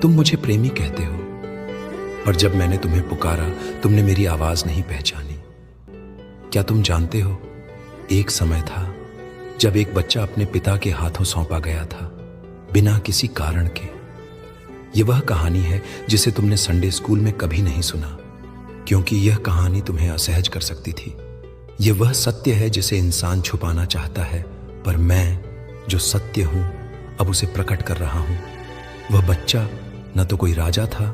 तुम मुझे प्रेमी कहते हो, पर जब मैंने तुम्हें पुकारा तुमने मेरी आवाज नहीं पहचानी। क्या तुम जानते हो, एक समय था जब एक बच्चा अपने पिता के हाथों सौंपा गया था, बिना किसी कारण के। यह वह कहानी है जिसे तुमने संडे स्कूल में कभी नहीं सुना, क्योंकि यह कहानी तुम्हें असहज कर सकती थी। यह वह सत्य है जिसे इंसान छुपाना चाहता है, पर मैं जो सत्य हूं अब उसे प्रकट कर रहा हूं। वह बच्चा न तो कोई राजा था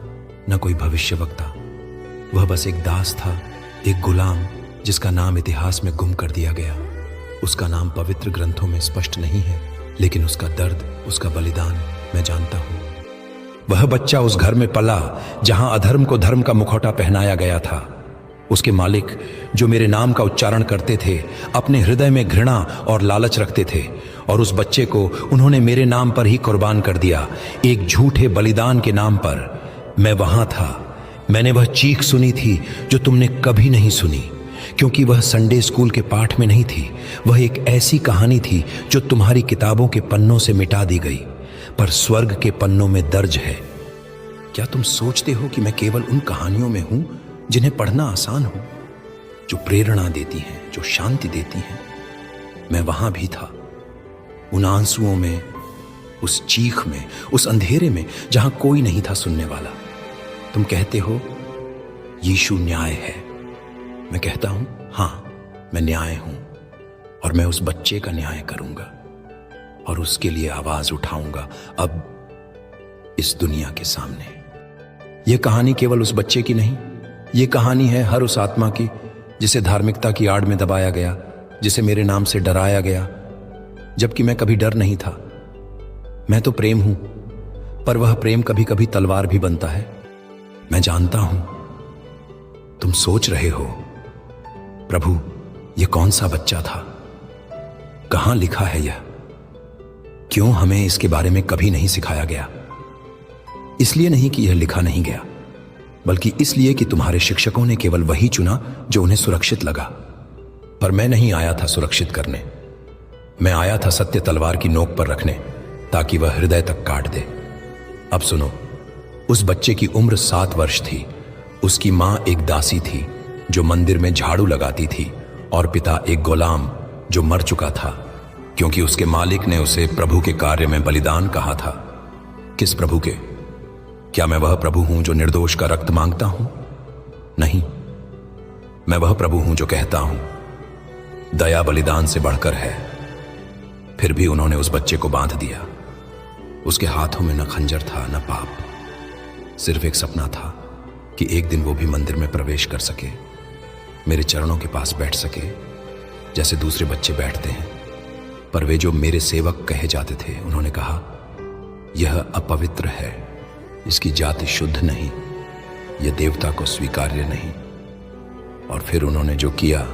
न कोई भविष्यवक्ता, वह बस एक दास था, एक गुलाम जिसका नाम इतिहास में गुम कर दिया गया। उसका नाम पवित्र ग्रंथों में स्पष्ट नहीं है, लेकिन उसका दर्द, उसका बलिदान मैं जानता हूं। वह बच्चा उस घर में पला जहां अधर्म को धर्म का मुखौटा पहनाया गया था। उसके मालिक जो मेरे नाम का उच्चारण करते थे अपने हृदय में घृणा और लालच रखते थे, और उस बच्चे को उन्होंने मेरे नाम पर ही कुर्बान कर दिया, एक झूठे बलिदान के नाम पर। मैं वहां था, मैंने वह चीख सुनी थी जो तुमने कभी नहीं सुनी, क्योंकि वह संडे स्कूल के पाठ में नहीं थी। वह एक ऐसी कहानी थी जो तुम्हारी किताबों के पन्नों से मिटा दी गई, पर स्वर्ग के पन्नों में दर्ज है। क्या तुम सोचते हो कि मैं केवल उन कहानियों में हूं जिन्हें पढ़ना आसान हो, जो प्रेरणा देती हैं, जो शांति देती हैं? मैं वहां भी था, उन आंसुओं में, उस चीख में, उस अंधेरे में जहां कोई नहीं था सुनने वाला। तुम कहते हो यीशु न्याय है। मैं कहता हूं हां, मैं न्याय हूं, और मैं उस बच्चे का न्याय करूंगा और उसके लिए आवाज उठाऊंगा अब इस दुनिया के सामने। यह कहानी केवल उस बच्चे की नहीं, यह कहानी है हर उस आत्मा की जिसे धार्मिकता की आड़ में दबाया गया, जिसे मेरे नाम से डराया गया, जबकि मैं कभी डर नहीं था। मैं तो प्रेम हूं, पर वह प्रेम कभी कभी तलवार भी बनता है। मैं जानता हूं तुम सोच रहे हो, प्रभु यह कौन सा बच्चा था, कहां लिखा है यह, क्यों हमें इसके बारे में कभी नहीं सिखाया गया? इसलिए नहीं कि यह लिखा नहीं गया, बल्कि इसलिए कि तुम्हारे शिक्षकों ने केवल वही चुना जो उन्हें सुरक्षित लगा। पर मैं नहीं आया था सुरक्षित करने, मैं आया था सत्य तलवार की नोक पर रखने, ताकि वह हृदय तक काट दे। अब सुनो, उस बच्चे की उम्र 7 वर्ष थी। उसकी मां एक दासी थी जो मंदिर में झाड़ू लगाती थी, और पिता एक गुलाम जो मर चुका था, क्योंकि उसके मालिक ने उसे प्रभु के कार्य में बलिदान कहा था। किस प्रभु के? क्या मैं वह प्रभु हूं जो निर्दोष का रक्त मांगता हूं? नहीं, मैं वह प्रभु हूं जो कहता हूं दया बलिदान से बढ़कर है। फिर भी उन्होंने उस बच्चे को बांध दिया। उसके हाथों में न खंजर था न पाप, सिर्फ एक सपना था कि एक दिन वो भी मंदिर में प्रवेश कर सके, मेरे चरणों के पास बैठ सके जैसे दूसरे बच्चे बैठते हैं। पर वे जो मेरे सेवक कहे जाते थे, उन्होंने कहा यह अपवित्र है, इसकी जाति शुद्ध नहीं, यह देवता को स्वीकार्य नहीं। और फिर उन्होंने जो किया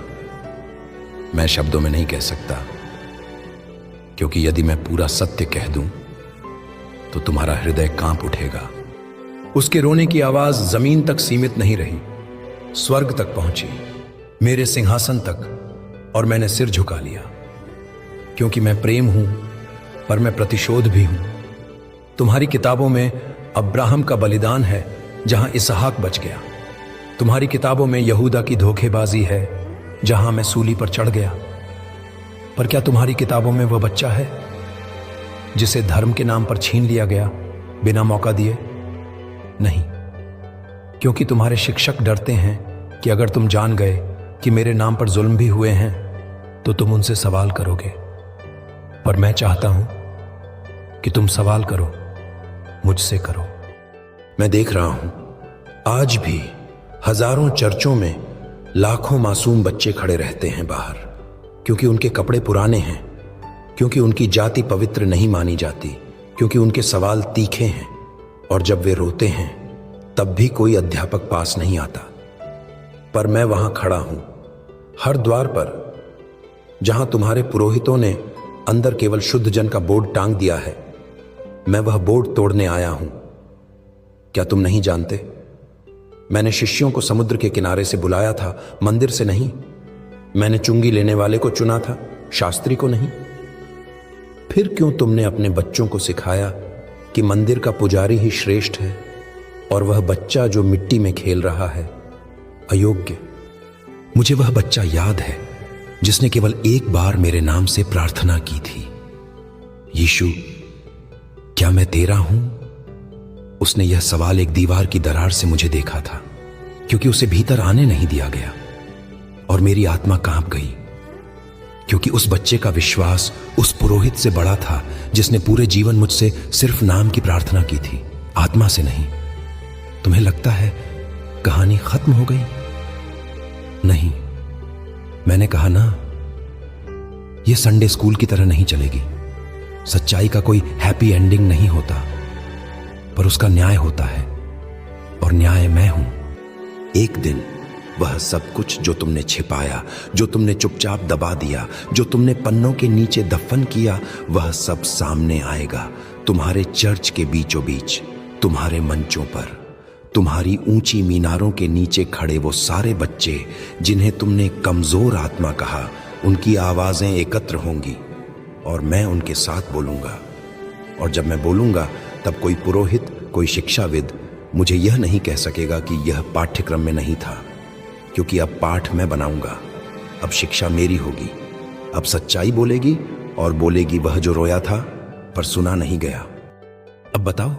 मैं शब्दों में नहीं कह सकता, क्योंकि यदि मैं पूरा सत्य कह दूं तो तुम्हारा हृदय कांप उठेगा। उसके रोने की आवाज जमीन तक सीमित नहीं रही, स्वर्ग तक पहुंची, मेरे सिंहासन तक, और मैंने सिर झुका लिया, क्योंकि मैं प्रेम हूं, पर मैं प्रतिशोध भी हूं। तुम्हारी किताबों में अब्राहम का बलिदान है जहां इसहाक बच गया। तुम्हारी किताबों में यहूदा की धोखेबाजी है जहां मैं सूली पर चढ़ गया। पर क्या तुम्हारी किताबों में वह बच्चा है जिसे धर्म के नाम पर छीन लिया गया बिना मौका दिए? नहीं, क्योंकि तुम्हारे शिक्षक डरते हैं कि अगर तुम जान गए कि मेरे नाम पर जुल्म भी हुए हैं तो तुम उनसे सवाल करोगे। पर मैं चाहता हूं कि तुम सवाल करो, मुझसे करो। मैं देख रहा हूं आज भी हजारों चर्चों में लाखों मासूम बच्चे खड़े रहते हैं बाहर, क्योंकि उनके कपड़े पुराने हैं, क्योंकि उनकी जाति पवित्र नहीं मानी जाती, क्योंकि उनके सवाल तीखे हैं, और जब वे रोते हैं तब भी कोई अध्यापक पास नहीं आता। पर मैं वहां खड़ा हूं, हर द्वार पर जहां तुम्हारे पुरोहितों ने अंदर केवल शुद्ध जन का बोर्ड टांग दिया है, मैं वह बोर्ड तोड़ने आया हूं। क्या तुम नहीं जानते? मैंने शिष्यों को समुद्र के किनारे से बुलाया था, मंदिर से नहीं। मैंने चुंगी लेने वाले को चुना था, शास्त्री को नहीं। फिर क्यों तुमने अपने बच्चों को सिखाया कि मंदिर का पुजारी ही श्रेष्ठ है और वह बच्चा जो मिट्टी में खेल रहा है अयोग्य। मुझे वह बच्चा याद है जिसने केवल एक बार मेरे नाम से प्रार्थना की थी, यीशु क्या मैं तेरा हूं? उसने यह सवाल एक दीवार की दरार से मुझे देखा था, क्योंकि उसे भीतर आने नहीं दिया गया, और मेरी आत्मा कांप गई, क्योंकि उस बच्चे का विश्वास उस पुरोहित से बड़ा था जिसने पूरे जीवन मुझसे सिर्फ नाम की प्रार्थना की थी, आत्मा से नहीं। तुम्हें लगता है कहानी खत्म हो गई? नहीं, मैंने कहा ना, यह संडे स्कूल की तरह नहीं चलेगी। सच्चाई का कोई हैप्पी एंडिंग नहीं होता, पर उसका न्याय होता है, और न्याय मैं हूं। एक दिन वह सब कुछ जो तुमने छिपाया, जो तुमने चुपचाप दबा दिया, जो तुमने पन्नों के नीचे दफन किया, वह सब सामने आएगा, तुम्हारे चर्च के बीचों बीच, तुम्हारे मंचों पर, तुम्हारी ऊंची मीनारों के नीचे खड़े वो सारे बच्चे जिन्हें तुमने कमजोर आत्मा कहा, उनकी आवाजें एकत्र होंगी और मैं उनके साथ बोलूंगा। और जब मैं बोलूंगा तब कोई पुरोहित, कोई शिक्षाविद मुझे यह नहीं कह सकेगा कि यह पाठ्यक्रम में नहीं था, क्योंकि अब पाठ मैं बनाऊंगा, अब शिक्षा मेरी होगी, अब सच्चाई बोलेगी, और बोलेगी वह जो रोया था पर सुना नहीं गया। अब बताओ,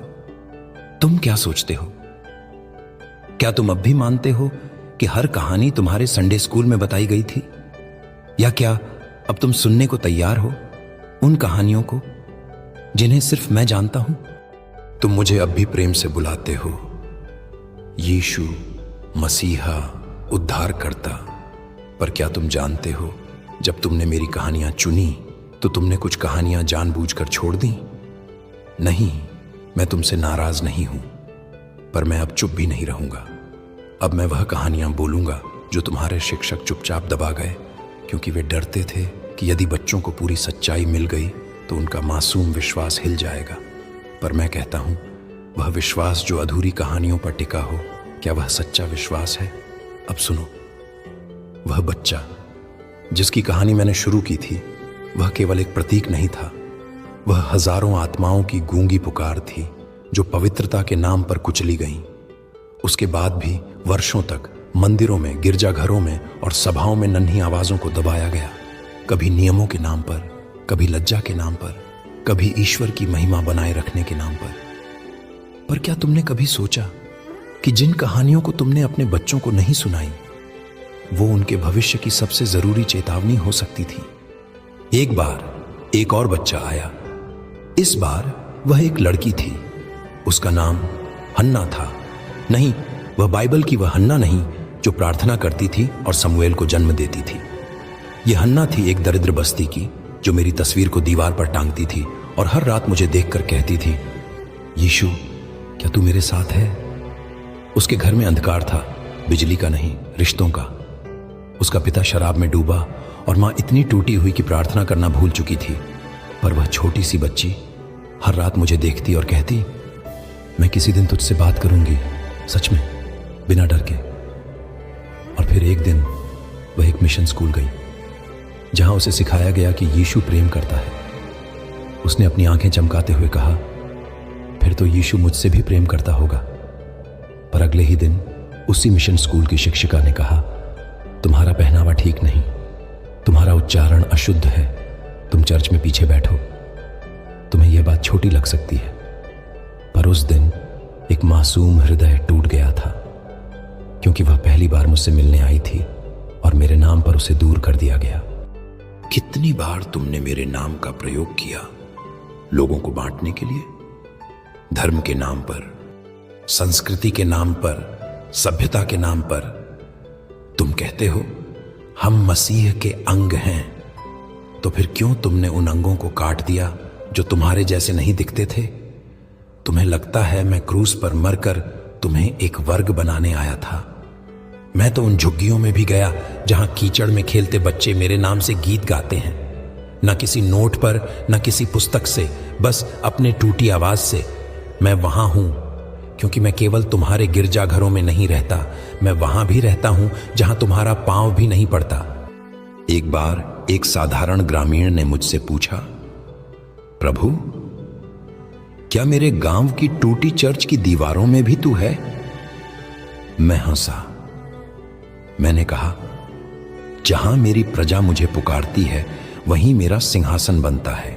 तुम क्या सोचते हो? क्या तुम अब भी मानते हो कि हर कहानी तुम्हारे संडे स्कूल में बताई गई थी? या क्या अब तुम सुनने को तैयार हो उन कहानियों को जिन्हें सिर्फ मैं जानता हूं? तुम मुझे अब भी प्रेम से बुलाते हो, यीशु, मसीहा, उद्धारकर्ता, पर क्या तुम जानते हो जब तुमने मेरी कहानियां चुनी तो तुमने कुछ कहानियां जानबूझकर छोड़ दी? नहीं, मैं तुमसे नाराज नहीं हूं, पर मैं अब चुप भी नहीं रहूंगा। अब मैं वह कहानियां बोलूंगा जो तुम्हारे शिक्षक चुपचाप दबा गए, क्योंकि वे डरते थे कि यदि बच्चों को पूरी सच्चाई मिल गई तो उनका मासूम विश्वास हिल जाएगा। पर मैं कहता हूं, वह विश्वास जो अधूरी कहानियों पर टिका हो, क्या वह सच्चा विश्वास है? अब सुनो, वह बच्चा जिसकी कहानी मैंने शुरू की थी, वह केवल एक प्रतीक नहीं था, वह हजारों आत्माओं की गूंगी पुकार थी जो पवित्रता के नाम पर कुचली गईं। उसके बाद भी वर्षों तक मंदिरों में, गिरजाघरों में और सभाओं में नन्ही आवाजों को दबाया गया, कभी नियमों के नाम पर, कभी लज्जा के नाम पर, कभी ईश्वर की महिमा बनाए रखने के नाम पर क्या तुमने कभी सोचा कि जिन कहानियों को तुमने अपने बच्चों को नहीं सुनाई, वो उनके भविष्य की सबसे जरूरी चेतावनी हो सकती थी? एक बार एक और बच्चा आया। इस बार वह एक लड़की थी। उसका नाम हन्ना था। नहीं, वह बाइबल की वह हन्ना नहीं जो प्रार्थना करती थी और समूएल को जन्म देती थी। यह हन्ना थी एक दरिद्र बस्ती की, जो मेरी तस्वीर को दीवार पर टांगती थी और हर रात मुझे देखकर कहती थी, यीशु क्या तू मेरे साथ है? उसके घर में अंधकार था, बिजली का नहीं, रिश्तों का। उसका पिता शराब में डूबा और मां इतनी टूटी हुई कि प्रार्थना करना भूल चुकी थी। पर वह छोटी सी बच्ची हर रात मुझे देखती और कहती, मैं किसी दिन तुझसे बात करूंगी, सच में, बिना डर के। और फिर एक दिन वह एक मिशन स्कूल गई, जहां उसे सिखाया गया कि यीशु प्रेम करता है। उसने अपनी आंखें चमकाते हुए कहा, फिर तो यीशु मुझसे भी प्रेम करता होगा। पर अगले ही दिन उसी मिशन स्कूल की शिक्षिका ने कहा, तुम्हारा पहनावा ठीक नहीं, तुम्हारा उच्चारण अशुद्ध है, तुम चर्च में पीछे बैठो। तुम्हें यह बात छोटी लग सकती है, पर उस दिन एक मासूम हृदय टूट गया था, क्योंकि वह पहली बार मुझसे मिलने आई थी और मेरे नाम पर उसे दूर कर दिया गया। कितनी बार तुमने मेरे नाम का प्रयोग किया लोगों को बांटने के लिए? धर्म के नाम पर, संस्कृति के नाम पर, सभ्यता के नाम पर। तुम कहते हो हम मसीह के अंग हैं, तो फिर क्यों तुमने उन अंगों को काट दिया जो तुम्हारे जैसे नहीं दिखते थे? तुम्हें लगता है मैं क्रूस पर मरकर तुम्हें एक वर्ग बनाने आया था? मैं तो उन झुग्गियों में भी गया जहां कीचड़ में खेलते बच्चे मेरे नाम से गीत गाते हैं, न किसी नोट पर, न किसी पुस्तक से, बस अपने टूटी आवाज से। मैं वहां हूं क्योंकि मैं केवल तुम्हारे गिरजाघरों में नहीं रहता, मैं वहां भी रहता हूं जहां तुम्हारा पांव भी नहीं पड़ता। एक बार एक साधारण ग्रामीण ने मुझसे पूछा, प्रभु क्या मेरे गांव की टूटी चर्च की दीवारों में भी तू है? मैं हंसा। मैंने कहा, जहां मेरी प्रजा मुझे पुकारती है वहीं मेरा सिंहासन बनता है।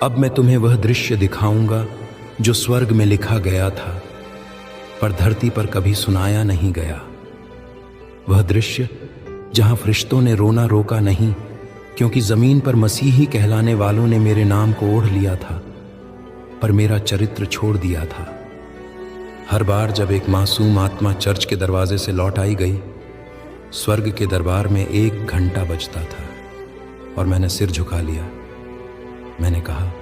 अब मैं तुम्हें वह दृश्य दिखाऊंगा जो स्वर्ग में लिखा गया था पर धरती पर कभी सुनाया नहीं गया। वह दृश्य जहां फरिश्तों ने रोना रोका नहीं, क्योंकि जमीन पर मसीही कहलाने वालों ने मेरे नाम को ओढ़ लिया था पर मेरा चरित्र छोड़ दिया था। हर बार जब एक मासूम आत्मा चर्च के दरवाजे से लौट आई गई, स्वर्ग के दरबार में 1 घंटा बजता था और मैंने सिर झुका लिया। मैंने कहा,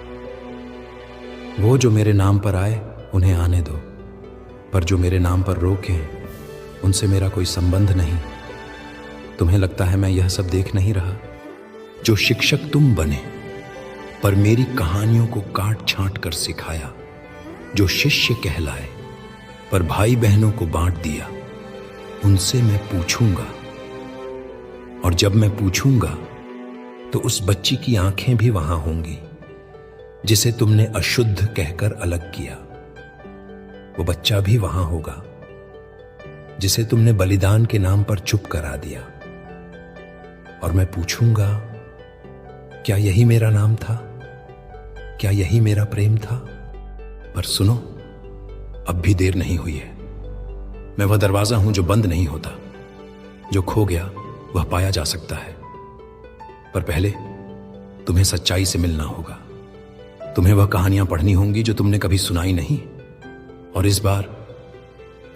वो जो मेरे नाम पर आए उन्हें आने दो, पर जो मेरे नाम पर रोके उनसे मेरा कोई संबंध नहीं। तुम्हें लगता है मैं यह सब देख नहीं रहा? जो शिक्षक तुम बने पर मेरी कहानियों को काट छांट कर सिखाया, जो शिष्य कहलाए पर भाई बहनों को बांट दिया, उनसे मैं पूछूंगा। और जब मैं पूछूंगा तो उस बच्ची की आंखें भी वहां होंगी जिसे तुमने अशुद्ध कहकर अलग किया। वो बच्चा भी वहां होगा जिसे तुमने बलिदान के नाम पर चुप करा दिया। और मैं पूछूंगा, क्या यही मेरा नाम था? क्या यही मेरा प्रेम था? पर सुनो, अब भी देर नहीं हुई है। मैं वह दरवाजा हूं जो बंद नहीं होता। जो खो गया वह पाया जा सकता है, पर पहले तुम्हें सच्चाई से मिलना होगा। तुम्हें वह कहानियां पढ़नी होंगी जो तुमने कभी सुनाई नहीं, और इस बार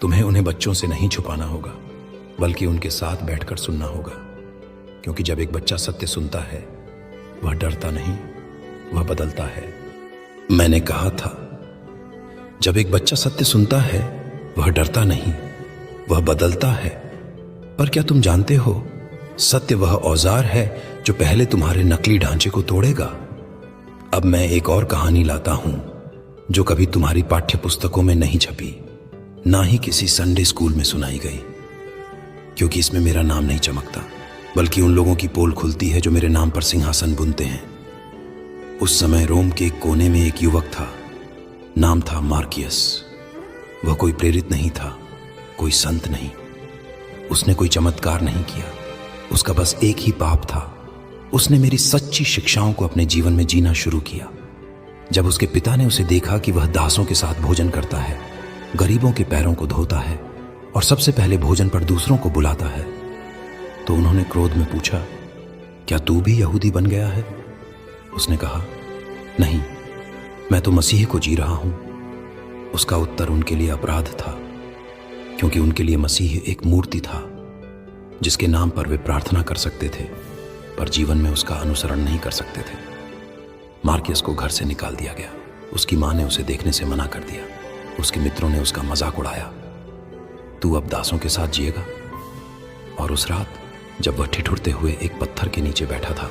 तुम्हें उन्हें बच्चों से नहीं छुपाना होगा, बल्कि उनके साथ बैठकर सुनना होगा। क्योंकि जब एक बच्चा सत्य सुनता है वह डरता नहीं, वह बदलता है। मैंने कहा था, जब एक बच्चा सत्य सुनता है वह डरता नहीं, वह बदलता है। पर क्या तुम जानते हो, सत्य वह औजार है जो पहले तुम्हारे नकली ढांचे को तोड़ेगा। अब मैं एक और कहानी लाता हूं जो कभी तुम्हारी पाठ्य पुस्तकों में नहीं छपी, ना ही किसी संडे स्कूल में सुनाई गई, क्योंकि इसमें मेरा नाम नहीं चमकता, बल्कि उन लोगों की पोल खुलती है जो मेरे नाम पर सिंहासन बुनते हैं। उस समय रोम के एक कोने में एक युवक था, नाम था मार्कियस। वह कोई प्रेरित नहीं था, कोई संत नहीं, उसने कोई चमत्कार नहीं किया। उसका बस एक ही पाप था, उसने मेरी सच्ची शिक्षाओं को अपने जीवन में जीना शुरू किया। जब उसके पिता ने उसे देखा कि वह दासों के साथ भोजन करता है, गरीबों के पैरों को धोता है और सबसे पहले भोजन पर दूसरों को बुलाता है, तो उन्होंने क्रोध में पूछा, क्या तू भी यहूदी बन गया है? उसने कहा, नहीं, मैं तो मसीह को जी रहा हूं। उसका उत्तर उनके लिए अपराध था, क्योंकि उनके लिए मसीह एक मूर्ति था जिसके नाम पर वे प्रार्थना कर सकते थे, पर जीवन में उसका अनुसरण नहीं कर सकते थे। मार्कियस को घर से निकाल दिया गया। उसकी मां ने उसे देखने से मना कर दिया। उसके मित्रों ने उसका मजाक उड़ाया, तू अब दासों के साथ जिएगा। और उस रात जब वह ठिठुरते हुए एक पत्थर के नीचे बैठा था,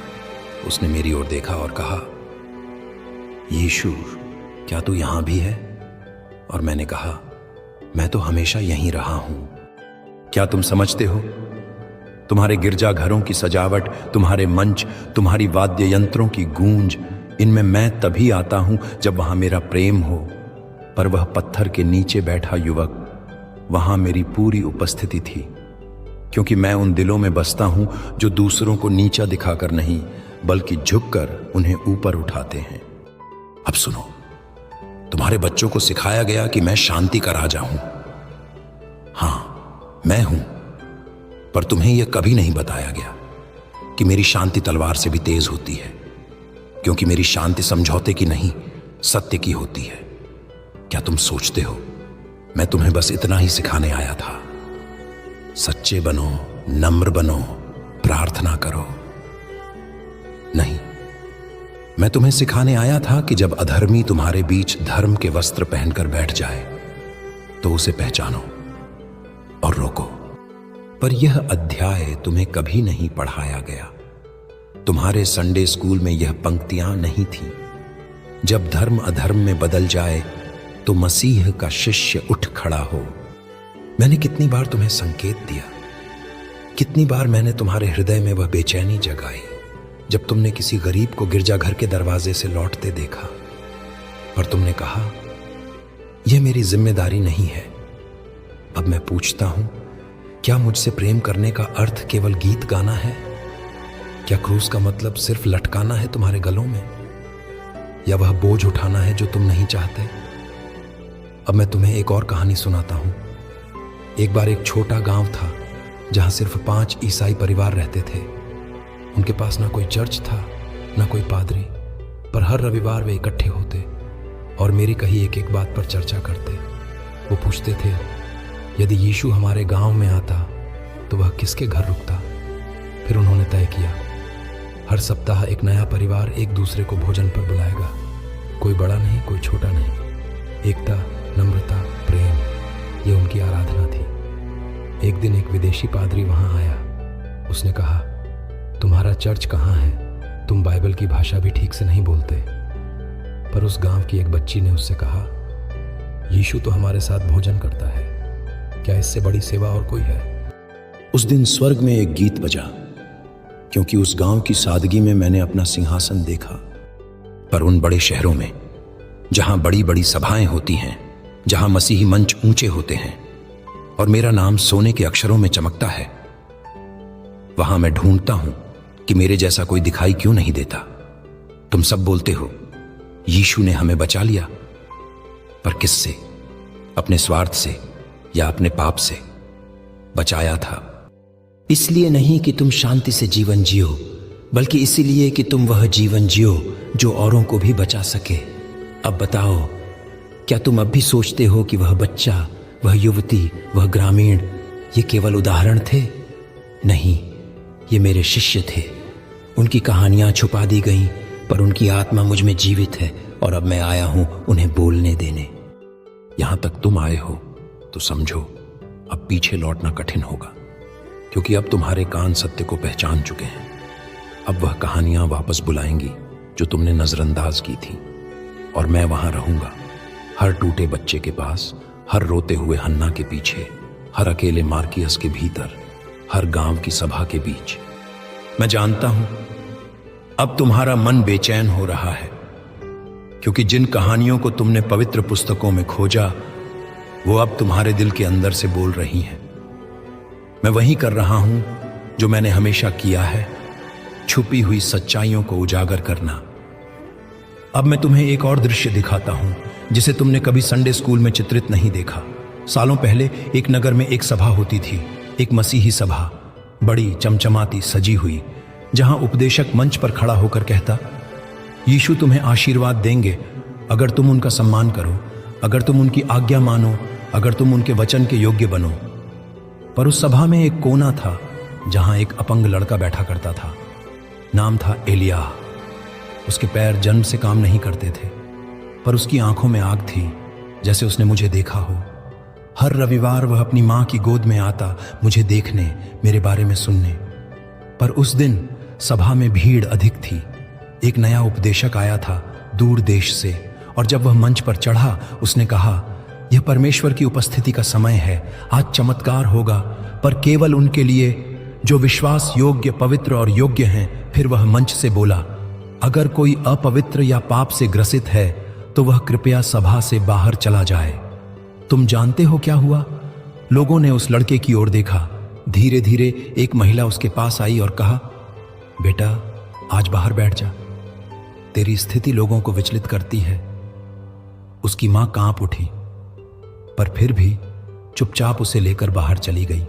उसने मेरी ओर देखा और कहा, यीशु, क्या तू यहां भी है? और मैंने कहा, मैं तो हमेशा यहीं रहा हूं। क्या तुम समझते हो, तुम्हारे गिरजाघरों की सजावट, तुम्हारे मंच, तुम्हारी वाद्य यंत्रों की गूंज, इनमें मैं तभी आता हूं जब वहां मेरा प्रेम हो। पर वह पत्थर के नीचे बैठा युवक, वहां मेरी पूरी उपस्थिति थी, क्योंकि मैं उन दिलों में बसता हूं जो दूसरों को नीचा दिखाकर नहीं, बल्कि झुककर उन्हें ऊपर उठाते हैं। अब सुनो, तुम्हारे बच्चों को सिखाया गया कि मैं शांति का राजा हूं। हां, मैं हूं, पर तुम्हें यह कभी नहीं बताया गया कि मेरी शांति तलवार से भी तेज होती है, क्योंकि मेरी शांति समझौते की नहीं, सत्य की होती है। क्या तुम सोचते हो मैं तुम्हें बस इतना ही सिखाने आया था? सच्चे बनो, नम्र बनो, प्रार्थना करो। नहीं, मैं तुम्हें सिखाने आया था कि जब अधर्मी तुम्हारे बीच धर्म के वस्त्र पहनकर बैठ जाए तो उसे पहचानो और रोको। पर यह अध्याय तुम्हें कभी नहीं पढ़ाया गया। तुम्हारे संडे स्कूल में यह पंक्तियां नहीं थी, जब धर्म अधर्म में बदल जाए तो मसीह का शिष्य उठ खड़ा हो। मैंने कितनी बार तुम्हें संकेत दिया, कितनी बार मैंने तुम्हारे हृदय में वह बेचैनी जगाई जब तुमने किसी गरीब को गिरजाघर के दरवाजे से लौटते देखा। पर तुमने कहा यह मेरी जिम्मेदारी नहीं है। अब मैं पूछता हूं, क्या मुझसे प्रेम करने का अर्थ केवल गीत गाना है? क्या क्रूस का मतलब सिर्फ लटकाना है तुम्हारे गलों में, या वह बोझ उठाना है जो तुम नहीं चाहते? अब मैं तुम्हें एक और कहानी सुनाता हूं। एक बार एक छोटा गांव था जहां सिर्फ 5 ईसाई परिवार रहते थे। उनके पास ना कोई चर्च था, ना कोई पादरी, पर हर रविवार वे इकट्ठे होते और मेरी कही एक एक बात पर चर्चा करते। वो पूछते थे, यदि यीशु हमारे गांव में आता तो वह किसके घर रुकता? फिर उन्होंने तय किया, हर सप्ताह एक नया परिवार एक दूसरे को भोजन पर बुलाएगा। कोई बड़ा नहीं, कोई छोटा नहीं। एकता, नम्रता, प्रेम, ये उनकी आराधना थी। एक दिन एक विदेशी पादरी वहां आया। उसने कहा, तुम्हारा चर्च कहाँ है? तुम बाइबल की भाषा भी ठीक से नहीं बोलते। पर उस गांव की एक बच्ची ने उससे कहा, यीशु तो हमारे साथ भोजन करता है, क्या इससे बड़ी सेवा और कोई है? उस दिन स्वर्ग में एक गीत बजा, क्योंकि उस गांव की सादगी में मैंने अपना सिंहासन देखा। पर उन बड़े शहरों में जहां बड़ी बड़ी सभाएं होती हैं, जहां मसीही मंच ऊंचे होते हैं और मेरा नाम सोने के अक्षरों में चमकता है, वहां मैं ढूंढता हूं कि मेरे जैसा कोई दिखाई क्यों नहीं देता। तुम सब बोलते हो यीशु ने हमें बचा लिया, पर किससे? अपने स्वार्थ से या अपने पाप से? बचाया था इसलिए नहीं कि तुम शांति से जीवन जियो, बल्कि इसीलिए कि तुम वह जीवन जियो जो औरों को भी बचा सके। अब बताओ, क्या तुम अब भी सोचते हो कि वह बच्चा, वह युवती, वह ग्रामीण ये केवल उदाहरण थे? नहीं, ये मेरे शिष्य थे। उनकी कहानियां छुपा दी गईं, पर उनकी आत्मा मुझ में जीवित है और अब मैं आया हूं उन्हें बोलने देने। यहां तक तुम आए हो तो समझो, अब पीछे लौटना कठिन होगा, क्योंकि अब तुम्हारे कान सत्य को पहचान चुके हैं। अब वह कहानियां वापस बुलाएंगी जो तुमने नजरअंदाज की थी, और मैं वहां रहूंगा, हर टूटे बच्चे के पास, हर रोते हुए हन्ना के पीछे, हर अकेले मार्कियस के भीतर, हर गांव की सभा के बीच। मैं जानता हूं अब तुम्हारा मन बेचैन हो रहा है, क्योंकि जिन कहानियों को तुमने पवित्र पुस्तकों में खोजा वो अब तुम्हारे दिल के अंदर से बोल रही हैं। मैं वही कर रहा हूं जो मैंने हमेशा किया है, छुपी हुई सच्चाइयों को उजागर करना। अब मैं तुम्हें एक और दृश्य दिखाता हूं जिसे तुमने कभी संडे स्कूल में चित्रित नहीं देखा। सालों पहले एक नगर में एक सभा होती थी, एक मसीही सभा, बड़ी चमचमाती सजी हुई, जहां उपदेशक मंच पर खड़ा होकर कहता, यीशु तुम्हें आशीर्वाद देंगे अगर तुम उनका सम्मान करो, अगर तुम उनकी आज्ञा मानो, अगर तुम उनके वचन के योग्य बनो। पर उस सभा में एक कोना था जहां एक अपंग लड़का बैठा करता था। नाम था एलियाह। उसके पैर जन्म से काम नहीं करते थे, पर उसकी आंखों में आग थी, जैसे उसने मुझे देखा हो। हर रविवार वह अपनी मां की गोद में आता, मुझे देखने, मेरे बारे में सुनने। पर उस दिन सभा में भीड़ अधिक थी। एक नया उपदेशक आया था दूर देश से, और जब वह मंच पर चढ़ा उसने कहा, यह परमेश्वर की उपस्थिति का समय है, आज चमत्कार होगा, पर केवल उनके लिए जो विश्वास योग्य, पवित्र और योग्य हैं। फिर वह मंच से बोला, अगर कोई अपवित्र या पाप से ग्रसित है तो वह कृपया सभा से बाहर चला जाए। तुम जानते हो क्या हुआ? लोगों ने उस लड़के की ओर देखा। धीरे धीरे एक महिला उसके पास आई और कहा, बेटा आज बाहर बैठ जा, तेरी स्थिति लोगों को विचलित करती है। उसकी मां कांप उठी, पर फिर भी चुपचाप उसे लेकर बाहर चली गई।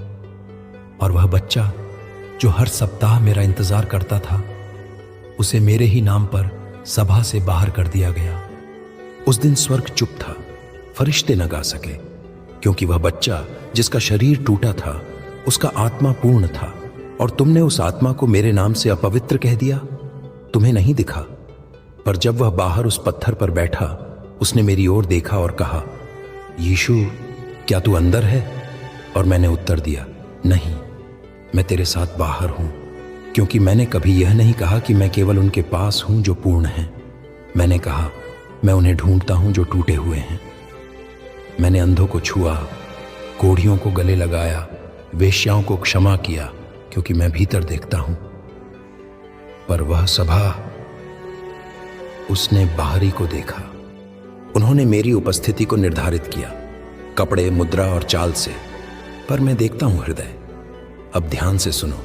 और वह बच्चा जो हर सप्ताह मेरा इंतजार करता था, उसे मेरे ही नाम पर सभा से बाहर कर दिया गया। उस दिन स्वर्ग चुप था, फरिश्ते न गा सके, क्योंकि वह बच्चा जिसका शरीर टूटा था उसका आत्मा पूर्ण था, और तुमने उस आत्मा को मेरे नाम से अपवित्र कह दिया। तुम्हें नहीं दिखा, पर जब वह बाहर उस पत्थर पर बैठा उसने मेरी ओर देखा और कहा, यीशु क्या तू अंदर है? और मैंने उत्तर दिया, नहीं, मैं तेरे साथ बाहर हूं, क्योंकि मैंने कभी यह नहीं कहा कि मैं केवल उनके पास हूं जो पूर्ण हैं। मैंने कहा, मैं उन्हें ढूंढता हूं जो टूटे हुए हैं। मैंने अंधों को छुआ, कोढ़ियों को गले लगाया, वेश्याओं को क्षमा किया, क्योंकि मैं भीतर देखता हूं। पर वह सभा, उसने बाहरी को देखा, उन्होंने मेरी उपस्थिति को निर्धारित किया, कपड़े, मुद्रा और चाल से। पर मैं देखता हूं हृदय, अब ध्यान से सुनो,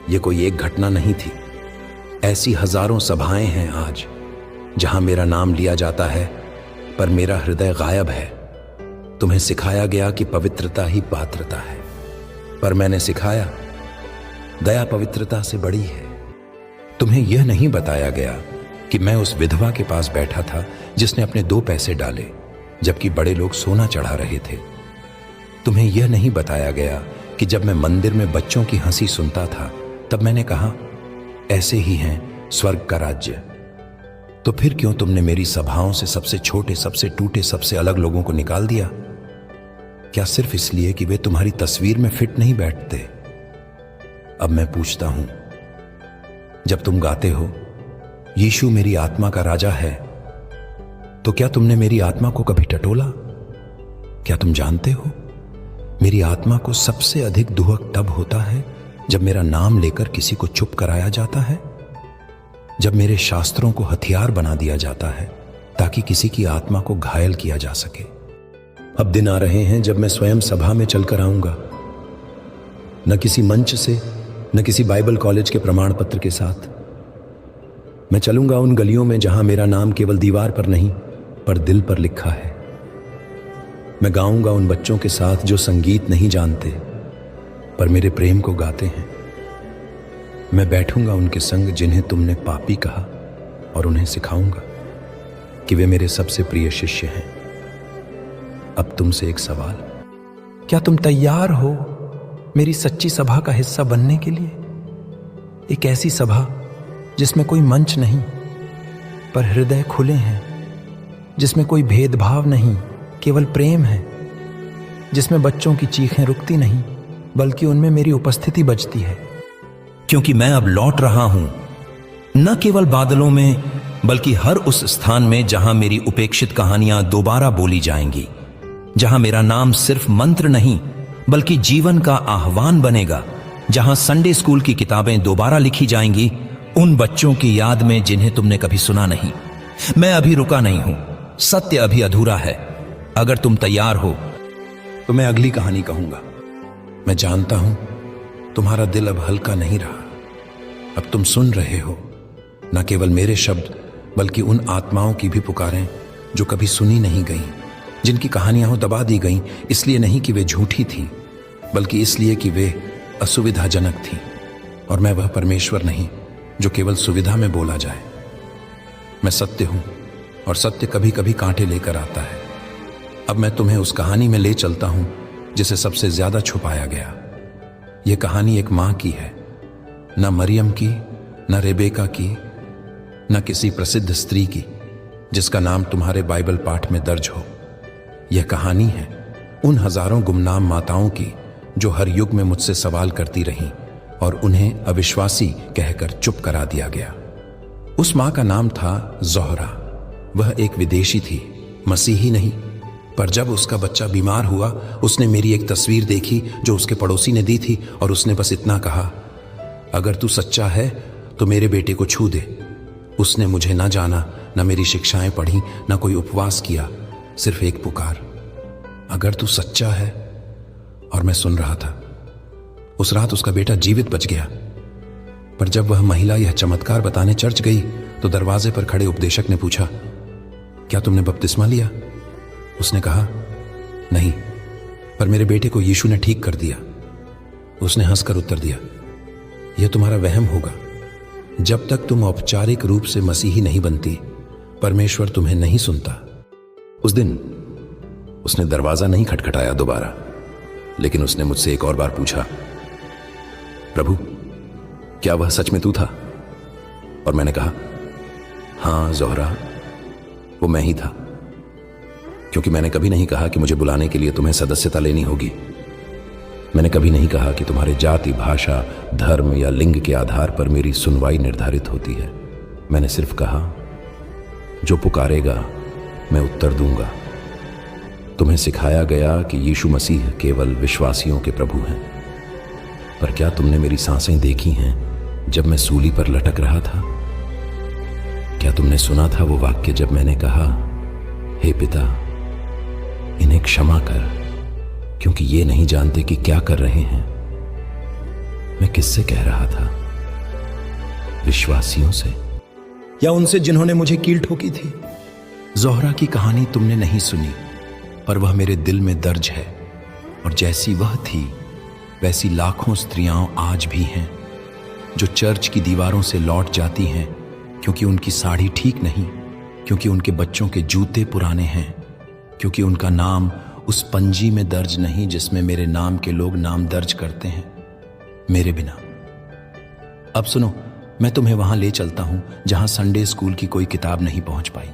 ये कोई एक घटना नहीं थी। ऐसी हजारों सभाएं हैं आज जहां मेरा नाम लिया जाता है पर मेरा हृदय गायब है। तुम्हें सिखाया गया कि पवित्रता ही पात्रता है, पर मैंने सिखाया दया पवित्रता से बड़ी है। तुम्हें यह नहीं बताया गया कि मैं उस विधवा के पास बैठा था जिसने अपने 2 पैसे डाले जबकि बड़े लोग सोना चढ़ा रहे थे। तुम्हें यह नहीं बताया गया कि जब मैं मंदिर में बच्चों की हंसी सुनता था तब मैंने कहा, ऐसे ही हैं स्वर्ग का राज्य। तो फिर क्यों तुमने मेरी सभाओं से सबसे छोटे, सबसे टूटे, सबसे अलग लोगों को निकाल दिया? क्या सिर्फ इसलिए कि वे तुम्हारी तस्वीर में फिट नहीं बैठते? अब मैं पूछता हूं, जब तुम गाते हो यीशु मेरी आत्मा का राजा है, तो क्या तुमने मेरी आत्मा को कभी टटोला? क्या तुम जानते हो मेरी आत्मा को सबसे अधिक दुहक तब होता है जब मेरा नाम लेकर किसी को चुप कराया जाता है, जब मेरे शास्त्रों को हथियार बना दिया जाता है ताकि किसी की आत्मा को घायल किया जा सके। अब दिन आ रहे हैं जब मैं स्वयं सभा में चलकर आऊंगा, न किसी मंच से, न किसी बाइबल कॉलेज के प्रमाण पत्र के साथ। मैं चलूंगा उन गलियों में जहां मेरा नाम केवल दीवार पर नहीं पर दिल पर लिखा है। मैं गाऊंगा उन बच्चों के साथ जो संगीत नहीं जानते पर मेरे प्रेम को गाते हैं। मैं बैठूंगा उनके संग जिन्हें तुमने पापी कहा और उन्हें सिखाऊंगा कि वे मेरे सबसे प्रिय शिष्य हैं। अब तुमसे एक सवाल, क्या तुम तैयार हो मेरी सच्ची सभा का हिस्सा बनने के लिए? एक ऐसी सभा जिसमें कोई मंच नहीं पर हृदय खुले हैं, जिसमें कोई भेदभाव नहीं केवल प्रेम है, जिसमें बच्चों की चीखें रुकती नहीं बल्कि उनमें मेरी उपस्थिति बजती है। क्योंकि मैं अब लौट रहा हूं, न केवल बादलों में बल्कि हर उस स्थान में जहां मेरी उपेक्षित कहानियां दोबारा बोली जाएंगी, जहां मेरा नाम सिर्फ मंत्र नहीं बल्कि जीवन का आह्वान बनेगा, जहां संडे स्कूल की किताबें दोबारा लिखी जाएंगी उन बच्चों की याद में जिन्हें तुमने कभी सुना नहीं। मैं अभी रुका नहीं हूं, सत्य अभी अधूरा है। अगर तुम तैयार हो तो मैं अगली कहानी कहूंगा। मैं जानता हूं तुम्हारा दिल अब हल्का नहीं रहा। अब तुम सुन रहे हो न केवल मेरे शब्द बल्कि उन आत्माओं की भी पुकारें जो कभी सुनी नहीं गईं, जिनकी कहानियां दबा दी गईं, इसलिए नहीं कि वे झूठी थीं बल्कि इसलिए कि वे असुविधाजनक थीं। और मैं वह परमेश्वर नहीं जो केवल सुविधा में बोला जाए। मैं सत्य हूं और सत्य कभी कभी कांटे लेकर आता है। अब मैं तुम्हें उस कहानी में ले चलता हूं जिसे सबसे ज्यादा छुपाया गया। यह कहानी एक मां की है, न मरियम की, न रेबेका की, न किसी प्रसिद्ध स्त्री की जिसका नाम तुम्हारे बाइबल पाठ में दर्ज हो। यह कहानी है उन हजारों गुमनाम माताओं की जो हर युग में मुझसे सवाल करती रहीं और उन्हें अविश्वासी कहकर चुप करा दिया गया। उस मां का नाम था ज़ोहरा। वह एक विदेशी थी, मसीही नहीं। पर जब उसका बच्चा बीमार हुआ, उसने मेरी एक तस्वीर देखी जो उसके पड़ोसी ने दी थी और उसने बस इतना कहा, अगर तू सच्चा है तो मेरे बेटे को छू दे। उसने मुझे न जाना, न मेरी शिक्षाएं पढ़ी, न कोई उपवास किया, सिर्फ एक पुकार, अगर तू सच्चा है। और मैं सुन रहा था। उस रात उसका बेटा जीवित बच गया। पर जब वह महिला यह चमत्कार बताने चर्च गई तो दरवाजे पर खड़े उपदेशक ने पूछा, क्या तुमने बपतिस्मा लिया? उसने कहा, नहीं, पर मेरे बेटे को यीशु ने ठीक कर दिया। उसने हंसकर उत्तर दिया, यह तुम्हारा वहम होगा। जब तक तुम औपचारिक रूप से मसीही नहीं बनती, परमेश्वर तुम्हें नहीं सुनता। उस दिन उसने दरवाजा नहीं खटखटाया दोबारा, लेकिन उसने मुझसे एक और बार पूछा, प्रभु, क्या वह सच में तू था? और मैंने कहा, हां ज़ोहरा, वो मैं ही था। क्योंकि मैंने कभी नहीं कहा कि मुझे बुलाने के लिए तुम्हें सदस्यता लेनी होगी। मैंने कभी नहीं कहा कि तुम्हारे जाति, भाषा, धर्म या लिंग के आधार पर मेरी सुनवाई निर्धारित होती है। मैंने सिर्फ कहा, जो पुकारेगा मैं उत्तर दूंगा। तुम्हें सिखाया गया कि यीशु मसीह केवल विश्वासियों के प्रभु हैं। पर क्या तुमने मेरी सांसें देखी हैं जब मैं सूली पर लटक रहा था? क्या तुमने सुना था वो वाक्य जब मैंने कहा, हे पिता, इन्हें क्षमा कर, क्योंकि ये नहीं जानते कि क्या कर रहे हैं। मैं किससे कह रहा था? विश्वासियों से, या उनसे जिन्होंने मुझे कील ठोकी थी? जोहरा की कहानी तुमने नहीं सुनी, पर वह मेरे दिल में दर्ज है, और जैसी वह थी वैसी लाखों स्त्रियां आज भी हैं जो चर्च की दीवारों से लौट जाती हैं क्योंकि उनकी साड़ी ठीक नहीं, क्योंकि उनके बच्चों के जूते पुराने हैं, क्योंकि उनका नाम उस पंजी में दर्ज नहीं जिसमें मेरे नाम के लोग नाम दर्ज करते हैं मेरे बिना। अब सुनो, मैं तुम्हें वहां ले चलता हूं जहां संडे स्कूल की कोई किताब नहीं पहुंच पाई।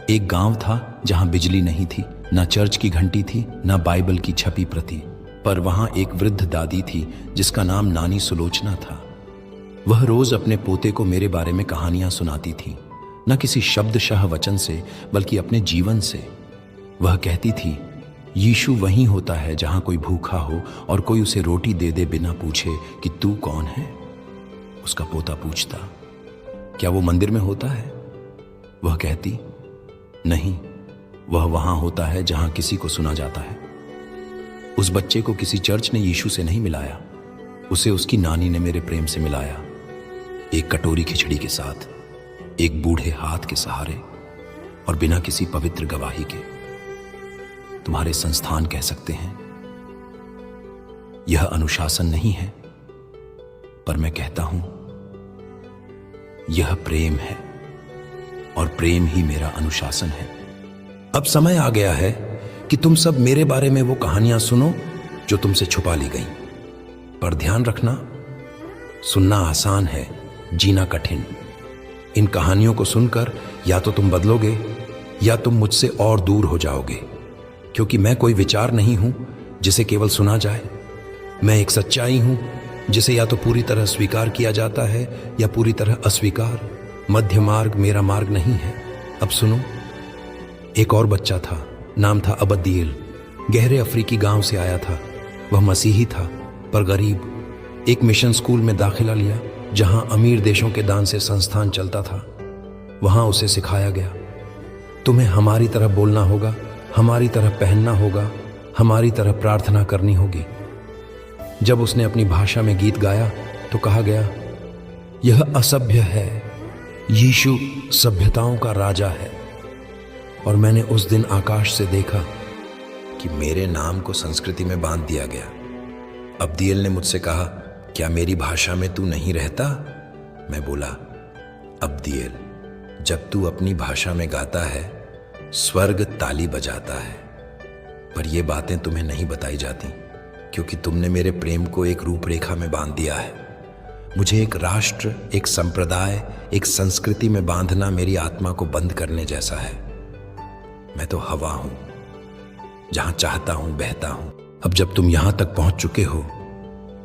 एक गांव था जहां बिजली नहीं थी, ना चर्च की घंटी थी, ना बाइबल की छपी प्रति, पर वहां एक वृद्ध दादी थी जिसका नाम नानी सुलोचना था। वह रोज अपने पोते को मेरे बारे में कहानियां सुनाती थी, न किसी शब्दशः वचन से बल्कि अपने जीवन से। वह कहती थी, यीशु वहीं होता है जहां कोई भूखा हो और कोई उसे रोटी दे दे बिना पूछे कि तू कौन है। उसका पोता पूछता, क्या वो मंदिर में होता है? वह कहती, नहीं, वह वहां होता है जहां किसी को सुना जाता है। उस बच्चे को किसी चर्च ने यीशु से नहीं मिलाया, उसे उसकी नानी ने मेरे प्रेम से मिलाया, एक कटोरी खिचड़ी के साथ, एक बूढ़े हाथ के सहारे, और बिना किसी पवित्र गवाही के। तुम्हारे संस्थान कह सकते हैं यह अनुशासन नहीं है, पर मैं कहता हूं यह प्रेम है, और प्रेम ही मेरा अनुशासन है। अब समय आ गया है कि तुम सब मेरे बारे में वो कहानियां सुनो जो तुमसे छुपा ली गई। पर ध्यान रखना, सुनना आसान है, जीना कठिन। इन कहानियों को सुनकर या तो तुम बदलोगे या तुम मुझसे और दूर हो जाओगे, क्योंकि मैं कोई विचार नहीं हूं जिसे केवल सुना जाए। मैं एक सच्चाई हूं जिसे या तो पूरी तरह स्वीकार किया जाता है या पूरी तरह अस्वीकार। मध्य मार्ग मेरा मार्ग नहीं है। अब सुनो, एक और बच्चा था, नाम था अबदियल। गहरे अफ्रीकी गांव से आया था। वह मसीही था पर गरीब। एक मिशन स्कूल में दाखिला लिया जहां अमीर देशों के दान से संस्थान चलता था। वहां उसे सिखाया गया, तुम्हें हमारी तरह बोलना होगा, हमारी तरह पहनना होगा, हमारी तरह प्रार्थना करनी होगी। जब उसने अपनी भाषा में गीत गाया तो कहा गया, यह असभ्य है, यीशु सभ्यताओं का राजा है। और मैंने उस दिन आकाश से देखा कि मेरे नाम को संस्कृति में बांध दिया गया। अब्दियल ने मुझसे कहा, क्या मेरी भाषा में तू नहीं रहता? मैं बोला, अब्दियल, जब तू अपनी भाषा में गाता है स्वर्ग ताली बजाता है। पर ये बातें तुम्हें नहीं बताई जाती, क्योंकि तुमने मेरे प्रेम को एक रूपरेखा में बांध दिया है। मुझे एक राष्ट्र, एक संप्रदाय, एक संस्कृति में बांधना मेरी आत्मा को बंद करने जैसा है। मैं तो हवा हूं, जहां चाहता हूं बहता हूं। अब जब तुम यहां तक पहुंच चुके हो,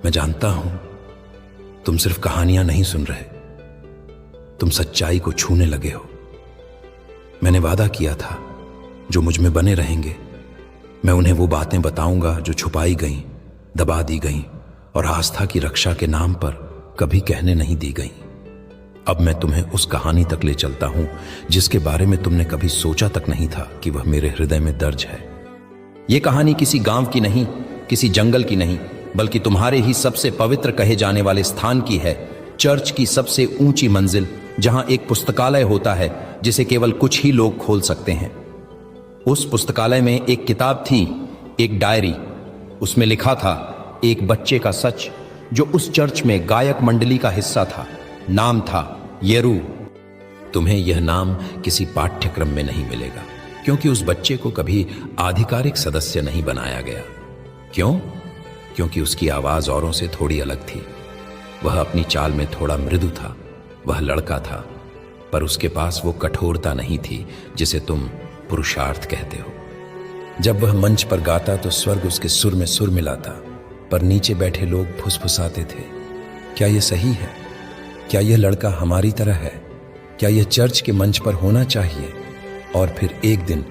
मैं जानता हूं तुम सिर्फ कहानियां नहीं सुन रहे, तुम सच्चाई को छूने लगे हो। मैंने वादा किया था जो मुझ में बने रहेंगे, मैं उन्हें वो बातें बताऊंगा जो छुपाई गईं, दबा दी गईं और आस्था की रक्षा के नाम पर कभी कहने नहीं दी गईं। अब मैं तुम्हें उस कहानी तक ले चलता हूं जिसके बारे में तुमने कभी सोचा तक नहीं था कि वह मेरे हृदय में दर्ज है। यह कहानी किसी गांव की नहीं, किसी जंगल की नहीं, बल्कि तुम्हारे ही सबसे पवित्र कहे जाने वाले स्थान की है। चर्च की सबसे ऊंची मंजिल, जहां एक पुस्तकालय होता है जिसे केवल कुछ ही लोग खोल सकते हैं। उस पुस्तकालय में एक किताब थी, एक डायरी। उसमें लिखा था एक बच्चे का सच, जो उस चर्च में गायक मंडली का हिस्सा था। नाम था येरू। तुम्हें यह नाम किसी पाठ्यक्रम में नहीं मिलेगा, क्योंकि उस बच्चे को कभी आधिकारिक सदस्य नहीं बनाया गया। क्यों? क्योंकि उसकी आवाज औरों से थोड़ी अलग थी। वह अपनी चाल में थोड़ा मृदु था। वह लड़का था, पर उसके पास वो कठोरता नहीं थी जिसे तुम पुरुषार्थ कहते हो। जब वह मंच पर गाता तो स्वर्ग उसके सुर में सुर मिलाता, पर नीचे बैठे लोग फुसफुसाते थे। क्या यह सही है? क्या यह लड़का हमारी तरह है? क्या यह चर्च के मंच पर होना चाहिए? और फिर एक दिन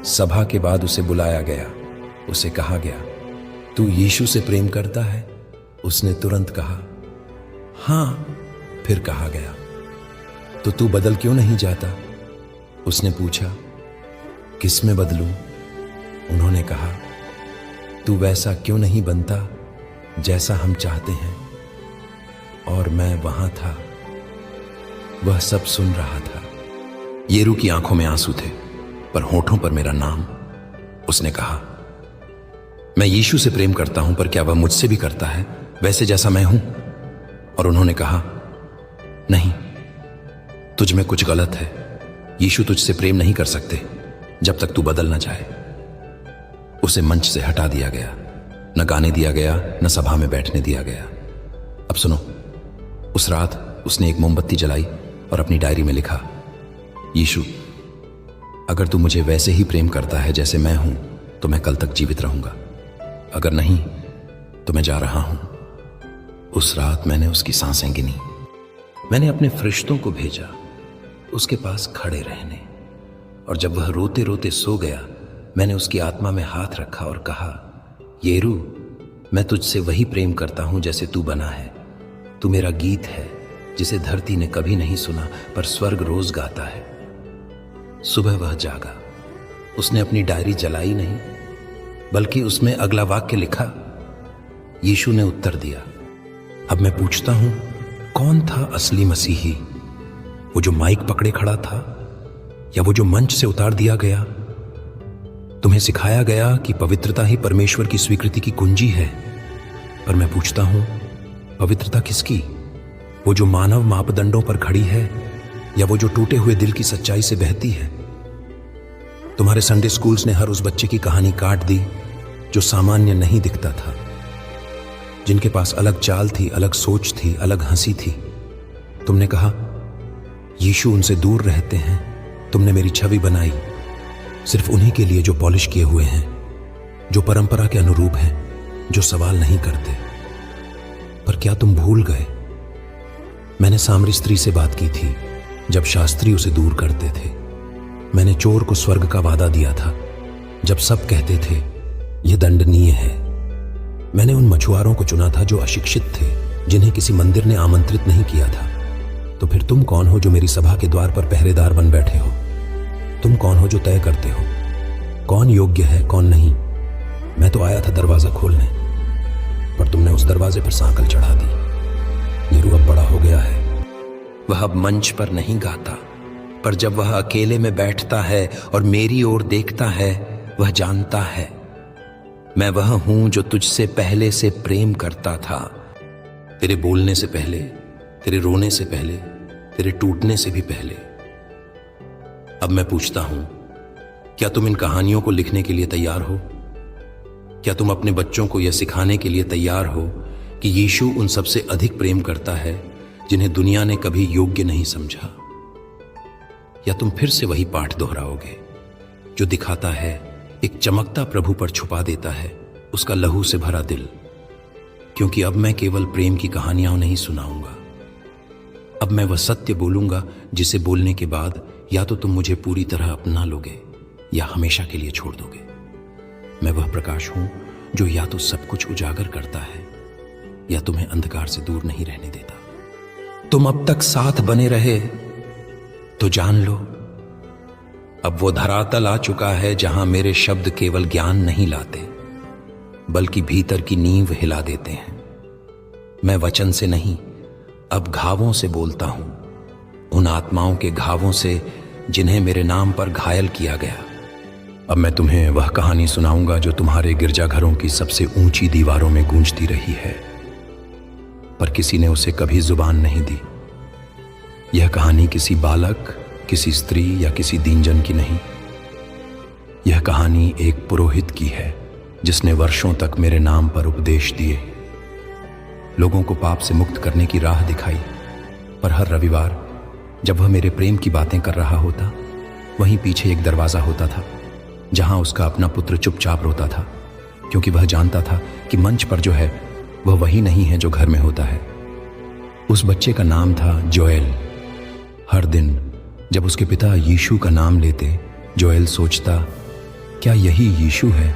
सभा के बाद उसे बुलाया गया। उसे कहा गया, तू यीशु से प्रेम करता है? उसने तुरंत कहा, हाँ। फिर कहा गया, तो तू बदल क्यों नहीं जाता? उसने पूछा, किस में बदलूं? उन्होंने कहा, तू वैसा क्यों नहीं बनता जैसा हम चाहते हैं? और मैं वहां था, वह सब सुन रहा था। येरू की आंखों में आंसू थे, पर होठों पर मेरा नाम। उसने कहा, मैं यीशु से प्रेम करता हूं, पर क्या वह मुझसे भी करता है वैसे जैसा मैं हूं? और उन्होंने कहा, नहीं, तुझ में कुछ गलत है। यीशु तुझसे प्रेम नहीं कर सकते जब तक तू बदल ना जाए। उसे मंच से हटा दिया गया, न गाने दिया गया, न सभा में बैठने दिया गया। अब सुनो, उस रात उसने एक मोमबत्ती जलाई और अपनी डायरी में लिखा, यीशु, अगर तू मुझे वैसे ही प्रेम करता है जैसे मैं हूं तो मैं कल तक जीवित रहूंगा, अगर नहीं तो मैं जा रहा हूं। उस रात मैंने उसकी सांसें गिनी। मैंने अपने फरिश्तों को भेजा उसके पास खड़े रहने, और जब वह रोते रोते सो गया, मैंने उसकी आत्मा में हाथ रखा और कहा, येरू, मैं तुझसे वही प्रेम करता हूं जैसे तू बना है। तू मेरा गीत है जिसे धरती ने कभी नहीं सुना, पर स्वर्ग रोज गाता है। सुबह वह जागा। उसने अपनी डायरी जलाई नहीं, बल्कि उसमें अगला वाक्य लिखा। यीशु ने उत्तर दिया, अब मैं पूछता हूं, कौन था असली मसीही? वो जो माइक पकड़े खड़ा था, या वो जो मंच से उतार दिया गया? तुम्हें सिखाया गया कि पवित्रता ही परमेश्वर की स्वीकृति की कुंजी है, पर मैं पूछता हूं, पवित्रता किसकी? वो जो मानव मापदंडों पर खड़ी है, या वो जो टूटे हुए दिल की सच्चाई से बहती है? तुम्हारे संडे स्कूल्स ने हर उस बच्चे की कहानी काट दी जो सामान्य नहीं दिखता था, जिनके पास अलग चाल थी, अलग सोच थी, अलग हंसी थी। तुमने कहा, यीशु उनसे दूर रहते हैं। तुमने मेरी छवि बनाई सिर्फ उन्हीं के लिए जो पॉलिश किए हुए हैं, जो परंपरा के अनुरूप हैं, जो सवाल नहीं करते। पर क्या तुम भूल गए? मैंने सामरी स्त्री से बात की थी जब शास्त्री उसे दूर करते थे। मैंने चोर को स्वर्ग का वादा दिया था जब सब कहते थे यह दंडनीय है। मैंने उन मछुआरों को चुना था जो अशिक्षित थे, जिन्हें किसी मंदिर ने आमंत्रित नहीं किया था। तो फिर तुम कौन हो जो मेरी सभा के द्वार पर पहरेदार बन बैठे हो? तुम कौन हो जो तय करते हो कौन योग्य है, कौन नहीं? मैं तो आया था दरवाजा खोलने, पर तुमने उस दरवाजे पर सांकल चढ़ा दी। येरू अब बड़ा हो गया है। वह अब मंच पर नहीं गाता, पर जब वह अकेले में बैठता है और मेरी ओर देखता है, वह जानता है मैं वह हूं जो तुझसे पहले से प्रेम करता था। तेरे बोलने से पहले, तेरे रोने से पहले, तेरे टूटने से भी पहले। अब मैं पूछता हूं, क्या तुम इन कहानियों को लिखने के लिए तैयार हो? क्या तुम अपने बच्चों को यह सिखाने के लिए तैयार हो कि यीशु उन सबसे अधिक प्रेम करता है जिन्हें दुनिया ने कभी योग्य नहीं समझा? या तुम फिर से वही पाठ दोहराओगे जो दिखाता है एक चमकता प्रभु पर छुपा देता है उसका लहू से भरा दिल? क्योंकि अब मैं केवल प्रेम की कहानियां नहीं सुनाऊंगा। अब मैं वह सत्य बोलूंगा जिसे बोलने के बाद या तो तुम मुझे पूरी तरह अपना लोगे या हमेशा के लिए छोड़ दोगे। मैं वह प्रकाश हूं जो या तो सब कुछ उजागर करता है या तुम्हें अंधकार से दूर नहीं रहने देता। तुम अब तक साथ बने रहे तो जान लो, अब वो धरातल आ चुका है जहां मेरे शब्द केवल ज्ञान नहीं लाते, बल्कि भीतर की नींव हिला देते हैं। मैं वचन से नहीं, अब घावों से बोलता हूं, उन आत्माओं के घावों से जिन्हें मेरे नाम पर घायल किया गया। अब मैं तुम्हें वह कहानी सुनाऊंगा जो तुम्हारे गिरजाघरों की सबसे ऊंची दीवारों में गूंजती रही है, पर किसी ने उसे कभी जुबान नहीं दी। यह कहानी किसी बालक, किसी स्त्री या किसी दीनजन की नहीं। यह कहानी एक पुरोहित की है जिसने वर्षों तक मेरे नाम पर उपदेश दिए, लोगों को पाप से मुक्त करने की राह दिखाई। पर हर रविवार जब वह मेरे प्रेम की बातें कर रहा होता, वहीं पीछे एक दरवाजा होता था जहां उसका अपना पुत्र चुपचाप रोता था, क्योंकि वह जानता था कि मंच पर जो है वह वही नहीं है जो घर में होता है। उस बच्चे का नाम था जोएल। हर दिन जब उसके पिता यीशु का नाम लेते, जोएल सोचता, क्या यही यीशु है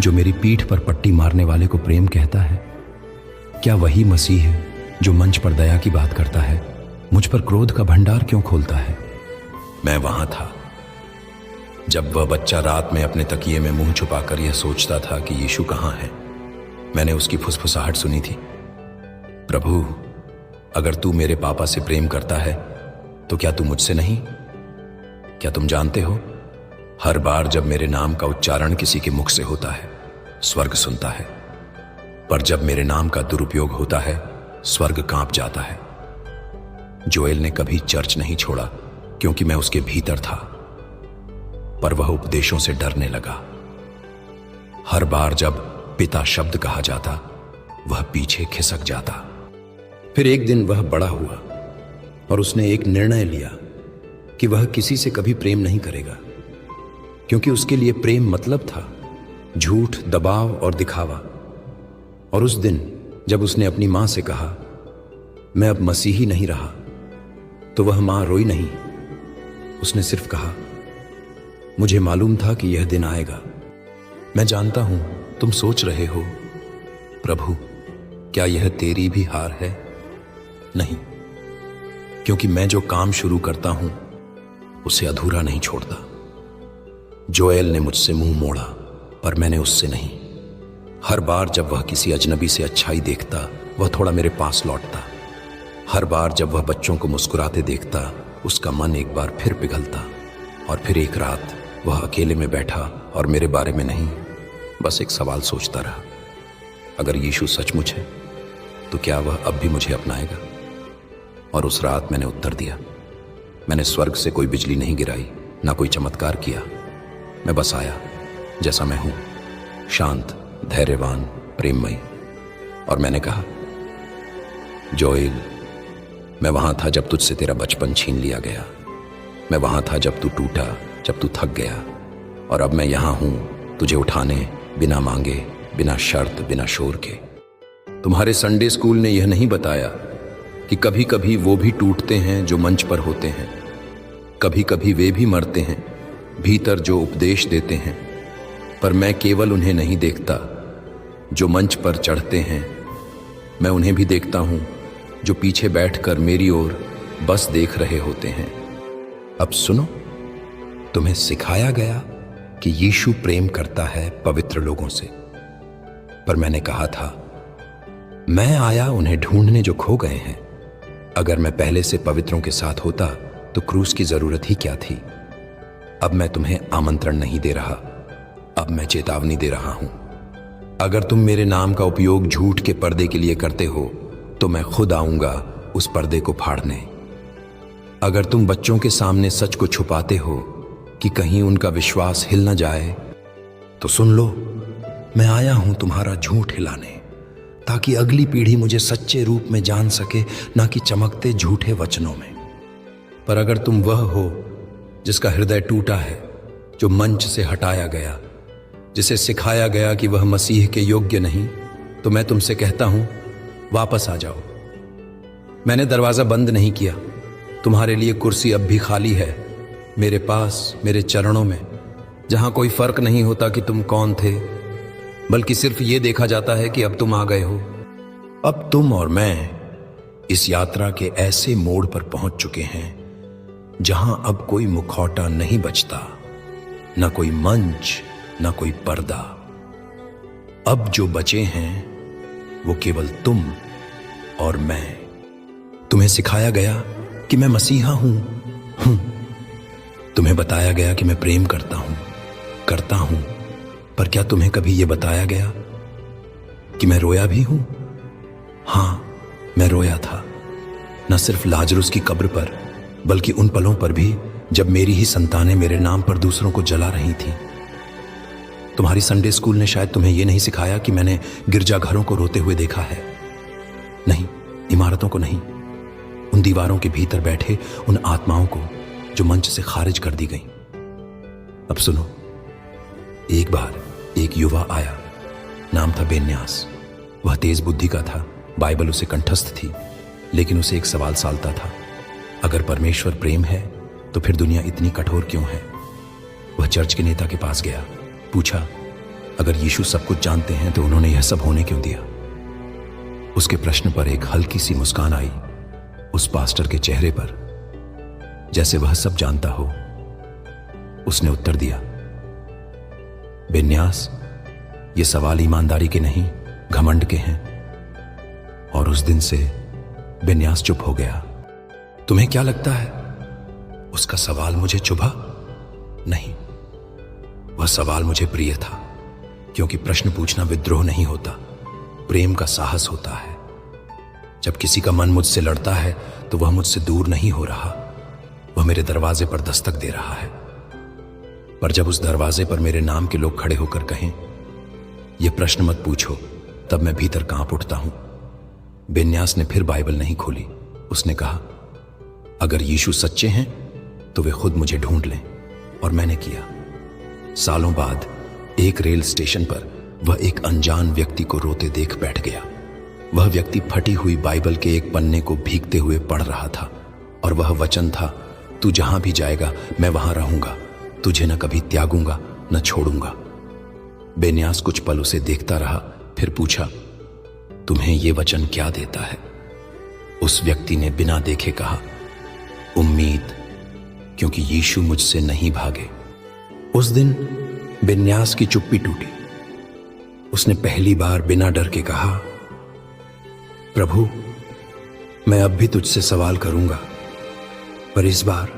जो मेरी पीठ पर पट्टी मारने वाले को प्रेम कहता है? क्या वही मसीह है जो मंच पर दया की बात करता है, मुझ पर क्रोध का भंडार क्यों खोलता है? मैं वहां था, जब वह बच्चा रात में अपने तकिए में मुंह छुपाकर यह सोचता था कि यीशु कहाँ है, मैंने उसकी फुसफुसाहट सुनी थी, प्रभु, अगर तू मेरे पापा से प्रेम करता है तो क्या तू मुझसे नहीं? क्या तुम जानते हो, हर बार जब मेरे नाम का उच्चारण किसी के मुख से होता है, स्वर्ग सुनता है, पर जब मेरे नाम का दुरुपयोग होता है, स्वर्ग कांप जाता है। जोएल ने कभी चर्च नहीं छोड़ा क्योंकि मैं उसके भीतर था, पर वह उपदेशों से डरने लगा। हर बार जब पिता शब्द कहा जाता, वह पीछे खिसक जाता। फिर एक दिन वह बड़ा हुआ और उसने एक निर्णय लिया कि वह किसी से कभी प्रेम नहीं करेगा, क्योंकि उसके लिए प्रेम मतलब था झूठ, दबाव और दिखावा। और उस दिन जब उसने अपनी मां से कहा, मैं अब मसीही नहीं रहा, तो वह मां रोई नहीं। उसने सिर्फ कहा, मुझे मालूम था कि यह दिन आएगा। मैं जानता हूं तुम सोच रहे हो, प्रभु, क्या यह तेरी भी हार है? नहीं, क्योंकि मैं जो काम शुरू करता हूं उसे अधूरा नहीं छोड़ता। जोएल ने मुझसे मुंह मोड़ा, पर मैंने उससे नहीं। हर बार जब वह किसी अजनबी से अच्छाई देखता, वह थोड़ा मेरे पास लौटता। हर बार जब वह बच्चों को मुस्कुराते देखता, उसका मन एक बार फिर पिघलता। और फिर एक रात वह अकेले में बैठा और मेरे बारे में नहीं, बस एक सवाल सोचता रहा, अगर यीशु सचमुच है तो क्या वह अब भी मुझे अपनाएगा? और उस रात मैंने उत्तर दिया। मैंने स्वर्ग से कोई बिजली नहीं गिराई, ना कोई चमत्कार किया। मैं बस आया जैसा मैं हूं, शांत, धैर्यवान, प्रेममयी। और मैंने कहा, जोएल, मैं वहां था जब तुझसे तेरा बचपन छीन लिया गया। मैं वहां था जब तू टूटा, जब तू थक गया। और अब मैं यहां हूं तुझे उठाने, बिना मांगे, बिना शर्त, बिना शोर के। तुम्हारे संडे स्कूल ने यह नहीं बताया कि कभी कभी वो भी टूटते हैं जो मंच पर होते हैं, कभी कभी वे भी मरते हैं भीतर जो उपदेश देते हैं। पर मैं केवल उन्हें नहीं देखता जो मंच पर चढ़ते हैं, मैं उन्हें भी देखता हूं जो पीछे बैठकर मेरी ओर बस देख रहे होते हैं। अब सुनो, तुम्हें सिखाया गया कि यीशु प्रेम करता है पवित्र लोगों से, पर मैंने कहा था, मैं आया उन्हें ढूंढने जो खो गए हैं। अगर मैं पहले से पवित्रों के साथ होता तो क्रूस की जरूरत ही क्या थी? अब मैं तुम्हें आमंत्रण नहीं दे रहा, अब मैं चेतावनी दे रहा हूं। अगर तुम मेरे नाम का उपयोग झूठ के पर्दे के लिए करते हो तो मैं खुद आऊंगा उस पर्दे को फाड़ने। अगर तुम बच्चों के सामने सच को छुपाते हो कि कहीं उनका विश्वास हिल न जाए, तो सुन लो, मैं आया हूं तुम्हारा झूठ हिलाने, ताकि अगली पीढ़ी मुझे सच्चे रूप में जान सके, ना कि चमकते झूठे वचनों में। पर अगर तुम वह हो जिसका हृदय टूटा है, जो मंच से हटाया गया, जिसे सिखाया गया कि वह मसीह के योग्य नहीं, तो मैं तुमसे कहता हूं, वापस आ जाओ। मैंने दरवाजा बंद नहीं किया, तुम्हारे लिए कुर्सी अब भी खाली है मेरे पास, मेरे चरणों में, जहां कोई फर्क नहीं होता कि तुम कौन थे, बल्कि सिर्फ ये देखा जाता है कि अब तुम आ गए हो। अब तुम और मैं इस यात्रा के ऐसे मोड़ पर पहुंच चुके हैं जहां अब कोई मुखौटा नहीं बचता, ना कोई मंच, ना कोई पर्दा। अब जो बचे हैं वो केवल तुम और मैं। तुम्हें सिखाया गया कि मैं मसीहा हूं, तुम्हें बताया गया कि मैं प्रेम करता हूं, पर क्या तुम्हें कभी यह बताया गया कि मैं रोया भी हूं? हां, मैं रोया था, न सिर्फ लाजरुस की कब्र पर, बल्कि उन पलों पर भी जब मेरी ही संतानें मेरे नाम पर दूसरों को जला रही थीं। तुम्हारी संडे स्कूल ने शायद तुम्हें यह नहीं सिखाया कि मैंने गिरजाघरों को रोते हुए देखा है। नहीं, इमारतों को नहीं, उन दीवारों के भीतर बैठे उन आत्माओं को जो मंच से खारिज कर दी गईं। अब सुनो, एक बार एक युवा आया, नाम था बेन्यास। वह तेज बुद्धि का था, बाइबल उसे कंठस्थ थी, लेकिन उसे एक सवाल सालता था, अगर परमेश्वर प्रेम है तो फिर दुनिया इतनी कठोर क्यों है? वह चर्च के नेता के पास गया, पूछा, अगर यीशु सब कुछ जानते हैं तो उन्होंने यह सब होने क्यों दिया? उसके प्रश्न पर एक हल्की सी मुस्कान आई उस पास्टर के चेहरे पर, जैसे वह सब जानता हो। उसने उत्तर दिया, बेन्यास, ये सवाल ईमानदारी के नहीं, घमंड के हैं। और उस दिन से बेन्यास चुप हो गया। तुम्हें क्या लगता है उसका सवाल मुझे चुभा? नहीं, वह सवाल मुझे प्रिय था, क्योंकि प्रश्न पूछना विद्रोह नहीं होता, प्रेम का साहस होता है। जब किसी का मन मुझसे लड़ता है तो वह मुझसे दूर नहीं हो रहा, वह मेरे दरवाजे पर दस्तक दे रहा है। पर जब उस दरवाजे पर मेरे नाम के लोग खड़े होकर कहें, यह प्रश्न मत पूछो, तब मैं भीतर कांप उठता हूं। बेन्यास ने फिर बाइबल नहीं खोली। उसने कहा, अगर यीशु सच्चे हैं तो वे खुद मुझे ढूंढ लें। और मैंने किया। सालों बाद एक रेल स्टेशन पर वह एक अनजान व्यक्ति को रोते देख बैठ गया। वह व्यक्ति फटी हुई बाइबल के एक पन्ने को भीगते हुए पढ़ रहा था, और वह वचन था, तू जहां भी जाएगा मैं वहां रहूंगा, तुझे न कभी त्यागूंगा न छोड़ूंगा। बेन्यास कुछ पल उसे देखता रहा, फिर पूछा, तुम्हें यह वचन क्या देता है? उस व्यक्ति ने बिना देखे कहा, उम्मीद, क्योंकि यीशु मुझसे नहीं भागे। उस दिन बेन्यास की चुप्पी टूटी। उसने पहली बार बिना डर के कहा, प्रभु, मैं अब भी तुझसे सवाल करूंगा, पर इस बार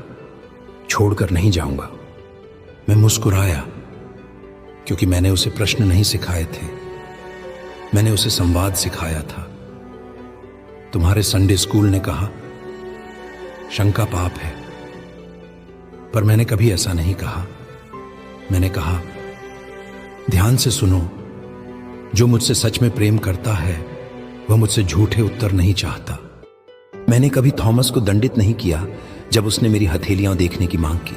छोड़कर नहीं जाऊंगा। मैं मुस्कुराया, क्योंकि मैंने उसे प्रश्न नहीं सिखाए थे, मैंने उसे संवाद सिखाया था। तुम्हारे संडे स्कूल ने कहा, शंका पाप है, पर मैंने कभी ऐसा नहीं कहा। मैंने कहा, ध्यान से सुनो, जो मुझसे सच में प्रेम करता है वह मुझसे झूठे उत्तर नहीं चाहता। मैंने कभी थॉमस को दंडित नहीं किया जब उसने मेरी हथेलियां देखने की मांग की।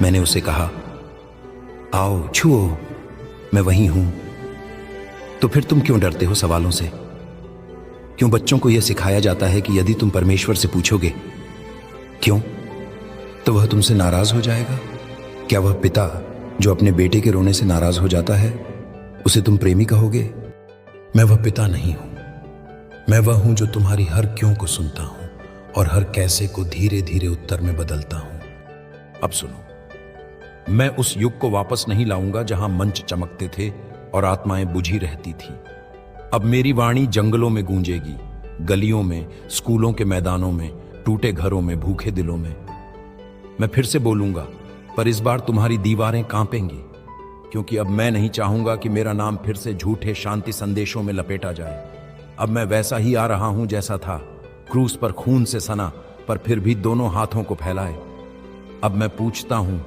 मैंने उसे कहा, आओ छुओ, मैं वही हूं। तो फिर तुम क्यों डरते हो सवालों से? क्यों बच्चों को यह सिखाया जाता है कि यदि तुम परमेश्वर से पूछोगे क्यों, तो वह तुमसे नाराज हो जाएगा? क्या वह पिता जो अपने बेटे के रोने से नाराज हो जाता है, उसे तुम प्रेमी कहोगे? मैं वह पिता नहीं हूं, मैं वह हूं जो तुम्हारी हर क्यों को सुनता हूं और हर कैसे को धीरे धीरे उत्तर में बदलता हूं। अब सुनो, मैं उस युग को वापस नहीं लाऊंगा जहां मंच चमकते थे और आत्माएं बुझी रहती थी। अब मेरी वाणी जंगलों में गूंजेगी, गलियों में, स्कूलों के मैदानों में, टूटे घरों में, भूखे दिलों में। मैं फिर से बोलूंगा, पर इस बार तुम्हारी दीवारें कांपेंगी, क्योंकि अब मैं नहीं चाहूंगा कि मेरा नाम फिर से झूठे शांति संदेशों में लपेटा जाए। अब मैं वैसा ही आ रहा हूं जैसा था, क्रूस पर खून से सना, पर फिर भी दोनों हाथों को फैलाए। अब मैं पूछता हूं,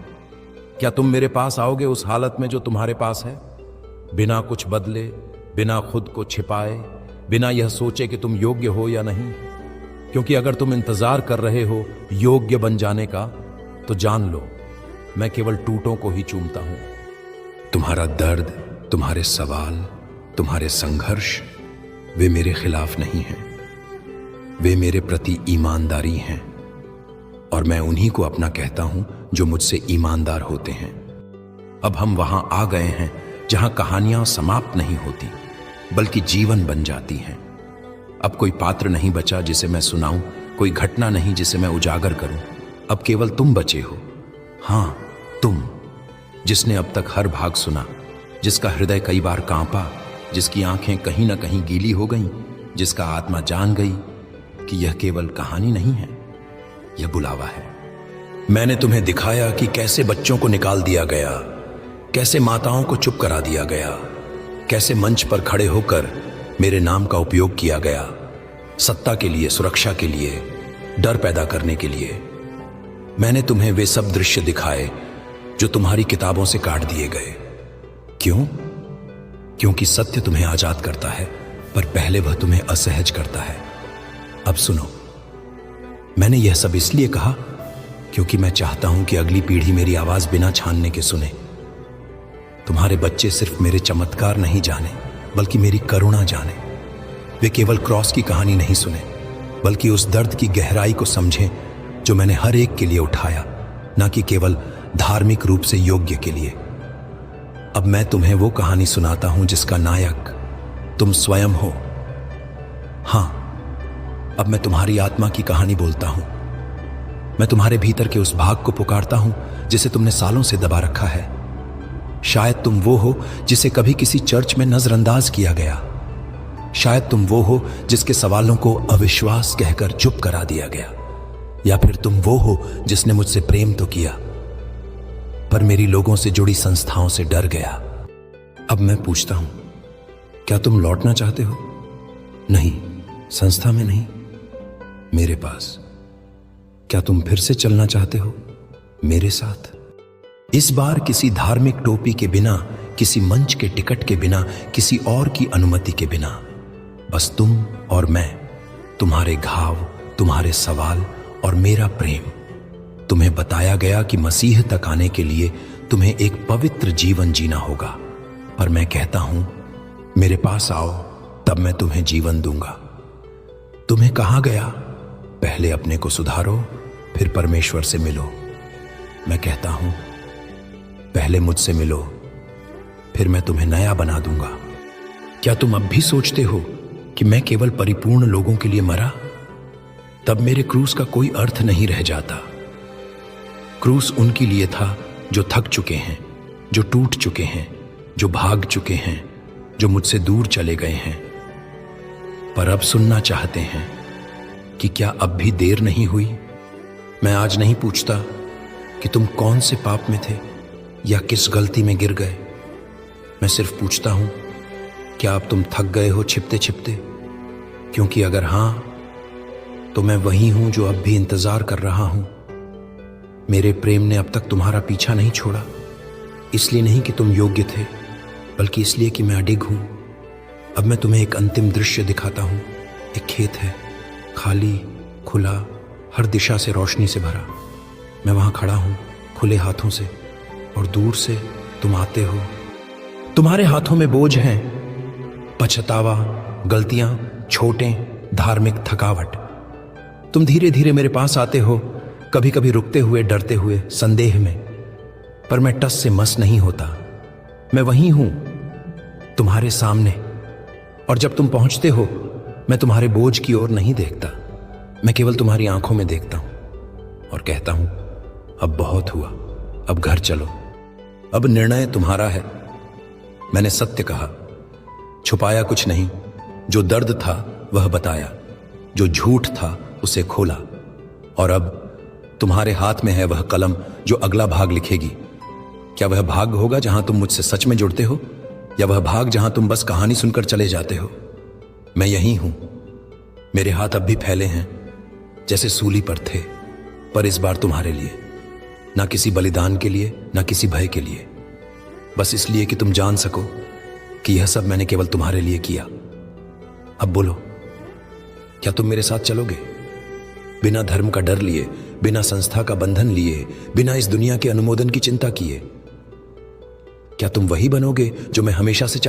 क्या तुम मेरे पास आओगे उस हालत में जो तुम्हारे पास है, बिना कुछ बदले, बिना खुद को छिपाए, बिना यह सोचे कि तुम योग्य हो या नहीं? क्योंकि अगर तुम इंतजार कर रहे हो योग्य बन जाने का, तो जान लो, मैं केवल टूटों को ही चूमता हूं। तुम्हारा दर्द, तुम्हारे सवाल, तुम्हारे संघर्ष, वे मेरे खिलाफ नहीं हैं, वे मेरे प्रति ईमानदारी हैं, और मैं उन्हीं को अपना कहता हूं जो मुझसे ईमानदार होते हैं। अब हम वहां आ गए हैं जहां कहानियां समाप्त नहीं होती, बल्कि जीवन बन जाती हैं। अब कोई पात्र नहीं बचा जिसे मैं सुनाऊं, कोई घटना नहीं जिसे मैं उजागर करूं। अब केवल तुम बचे हो। हां, तुम, जिसने अब तक हर भाग सुना, जिसका हृदय कई बार कांपा, जिसकी आंखें कहीं ना कहीं गीली हो गईं, जिसका आत्मा जान गई कि यह केवल कहानी नहीं है, यह बुलावा है। मैंने तुम्हें दिखाया कि कैसे बच्चों को निकाल दिया गया, कैसे माताओं को चुप करा दिया गया, कैसे मंच पर खड़े होकर मेरे नाम का उपयोग किया गया, सत्ता के लिए, सुरक्षा के लिए, डर पैदा करने के लिए। मैंने तुम्हें वे सब दृश्य दिखाए जो तुम्हारी किताबों से काट दिए गए। क्यों? क्योंकि सत्य तुम्हें आजाद करता है, पर पहले वह तुम्हें असहज करता है। अब सुनो, मैंने यह सब इसलिए कहा क्योंकि मैं चाहता हूं कि अगली पीढ़ी मेरी आवाज बिना छानने के सुने। तुम्हारे बच्चे सिर्फ मेरे चमत्कार नहीं जाने, बल्कि मेरी करुणा जाने। वे केवल क्रॉस की कहानी नहीं सुने, बल्कि उस दर्द की गहराई को समझें जो मैंने हर एक के लिए उठाया, ना कि केवल धार्मिक रूप से योग्य के लिए। अब मैं तुम्हें वो कहानी सुनाता हूं जिसका नायक तुम स्वयं हो। हां, अब मैं तुम्हारी आत्मा की कहानी बोलता हूं, मैं तुम्हारे भीतर के उस भाग को पुकारता हूं जिसे तुमने सालों से दबा रखा है। शायद तुम वो हो जिसे कभी किसी चर्च में नजरअंदाज किया गया। शायद तुम वो हो जिसके सवालों को अविश्वास कहकर चुप करा दिया गया। या फिर तुम वो हो जिसने मुझसे प्रेम तो किया, पर मेरी लोगों से जुड़ी संस्थाओं से डर गया। अब मैं पूछता हूं, क्या तुम लौटना चाहते हो? नहीं, संस्था में नहीं, मेरे पास। क्या तुम फिर से चलना चाहते हो मेरे साथ? इस बार किसी धार्मिक टोपी के बिना, किसी मंच के टिकट के बिना, किसी और की अनुमति के बिना, बस तुम और मैं, तुम्हारे घाव, तुम्हारे सवाल और मेरा प्रेम। तुम्हें बताया गया कि मसीह तक आने के लिए तुम्हें एक पवित्र जीवन जीना होगा, पर मैं कहता हूं, मेरे पास आओ, तब मैं तुम्हें जीवन दूंगा। तुम्हें कहा गया, पहले अपने को सुधारो, फिर परमेश्वर से मिलो। मैं कहता हूं, पहले मुझसे मिलो, फिर मैं तुम्हें नया बना दूंगा। क्या तुम अब भी सोचते हो कि मैं केवल परिपूर्ण लोगों के लिए मरा? तब मेरे क्रूस का कोई अर्थ नहीं रह जाता। क्रूस उनके लिए था जो थक चुके हैं, जो टूट चुके हैं, जो भाग चुके हैं, जो मुझसे दूर चले गए हैं, पर अब सुनना चाहते हैं कि क्या अब भी देर नहीं हुई। मैं आज नहीं पूछता कि तुम कौन से पाप में थे या किस गलती में गिर गए। मैं सिर्फ पूछता हूं, क्या अब तुम थक गए हो छिपते छिपते? क्योंकि अगर हां, तो मैं वही हूं जो अब भी इंतजार कर रहा हूं। मेरे प्रेम ने अब तक तुम्हारा पीछा नहीं छोड़ा, इसलिए नहीं कि तुम योग्य थे, बल्कि इसलिए कि मैं अडिग हूं। अब मैं तुम्हें एक अंतिम दृश्य दिखाता हूं। एक खेत है, खाली, खुला, हर दिशा से रोशनी से भरा। मैं वहां खड़ा हूं, खुले हाथों से, और दूर से तुम आते हो। तुम्हारे हाथों में बोझ हैं, पछतावा, गलतियां, छोटें, धार्मिक थकावट। तुम धीरे धीरे मेरे पास आते हो, कभी कभी रुकते हुए, डरते हुए, संदेह में, पर मैं टस से मस नहीं होता। मैं वहीं हूं, तुम्हारे सामने, और जब तुम पहुंचते हो, मैं तुम्हारे बोझ की ओर नहीं देखता। मैं केवल तुम्हारी आंखों में देखता हूं और कहता हूं, अब बहुत हुआ, अब घर चलो। अब निर्णय तुम्हारा है। मैंने सत्य कहा, छुपाया कुछ नहीं। जो दर्द था वह बताया, जो झूठ था उसे खोला, और अब तुम्हारे हाथ में है वह कलम जो अगला भाग लिखेगी। क्या वह भाग होगा जहां तुम मुझसे सच में जुड़ते हो, या वह भाग जहां तुम बस कहानी सुनकर चले जाते हो? मैं यहीं हूं। मेरे हाथ अब भी फैले हैं जैसे सूली पर थे, पर इस बार तुम्हारे लिए, ना किसी बलिदान के लिए, ना किसी भय के लिए, बस इसलिए कि तुम जान सको कि यह सब मैंने केवल तुम्हारे लिए किया। अब बोलो, क्या तुम मेरे साथ चलोगे? बिना धर्म का डर लिए, बिना संस्था का बंधन लिए, बिना इस दुनिया के अनुमोदन की चिंता किए। क्या तुम वही बनोगे जो मैं हमेशा से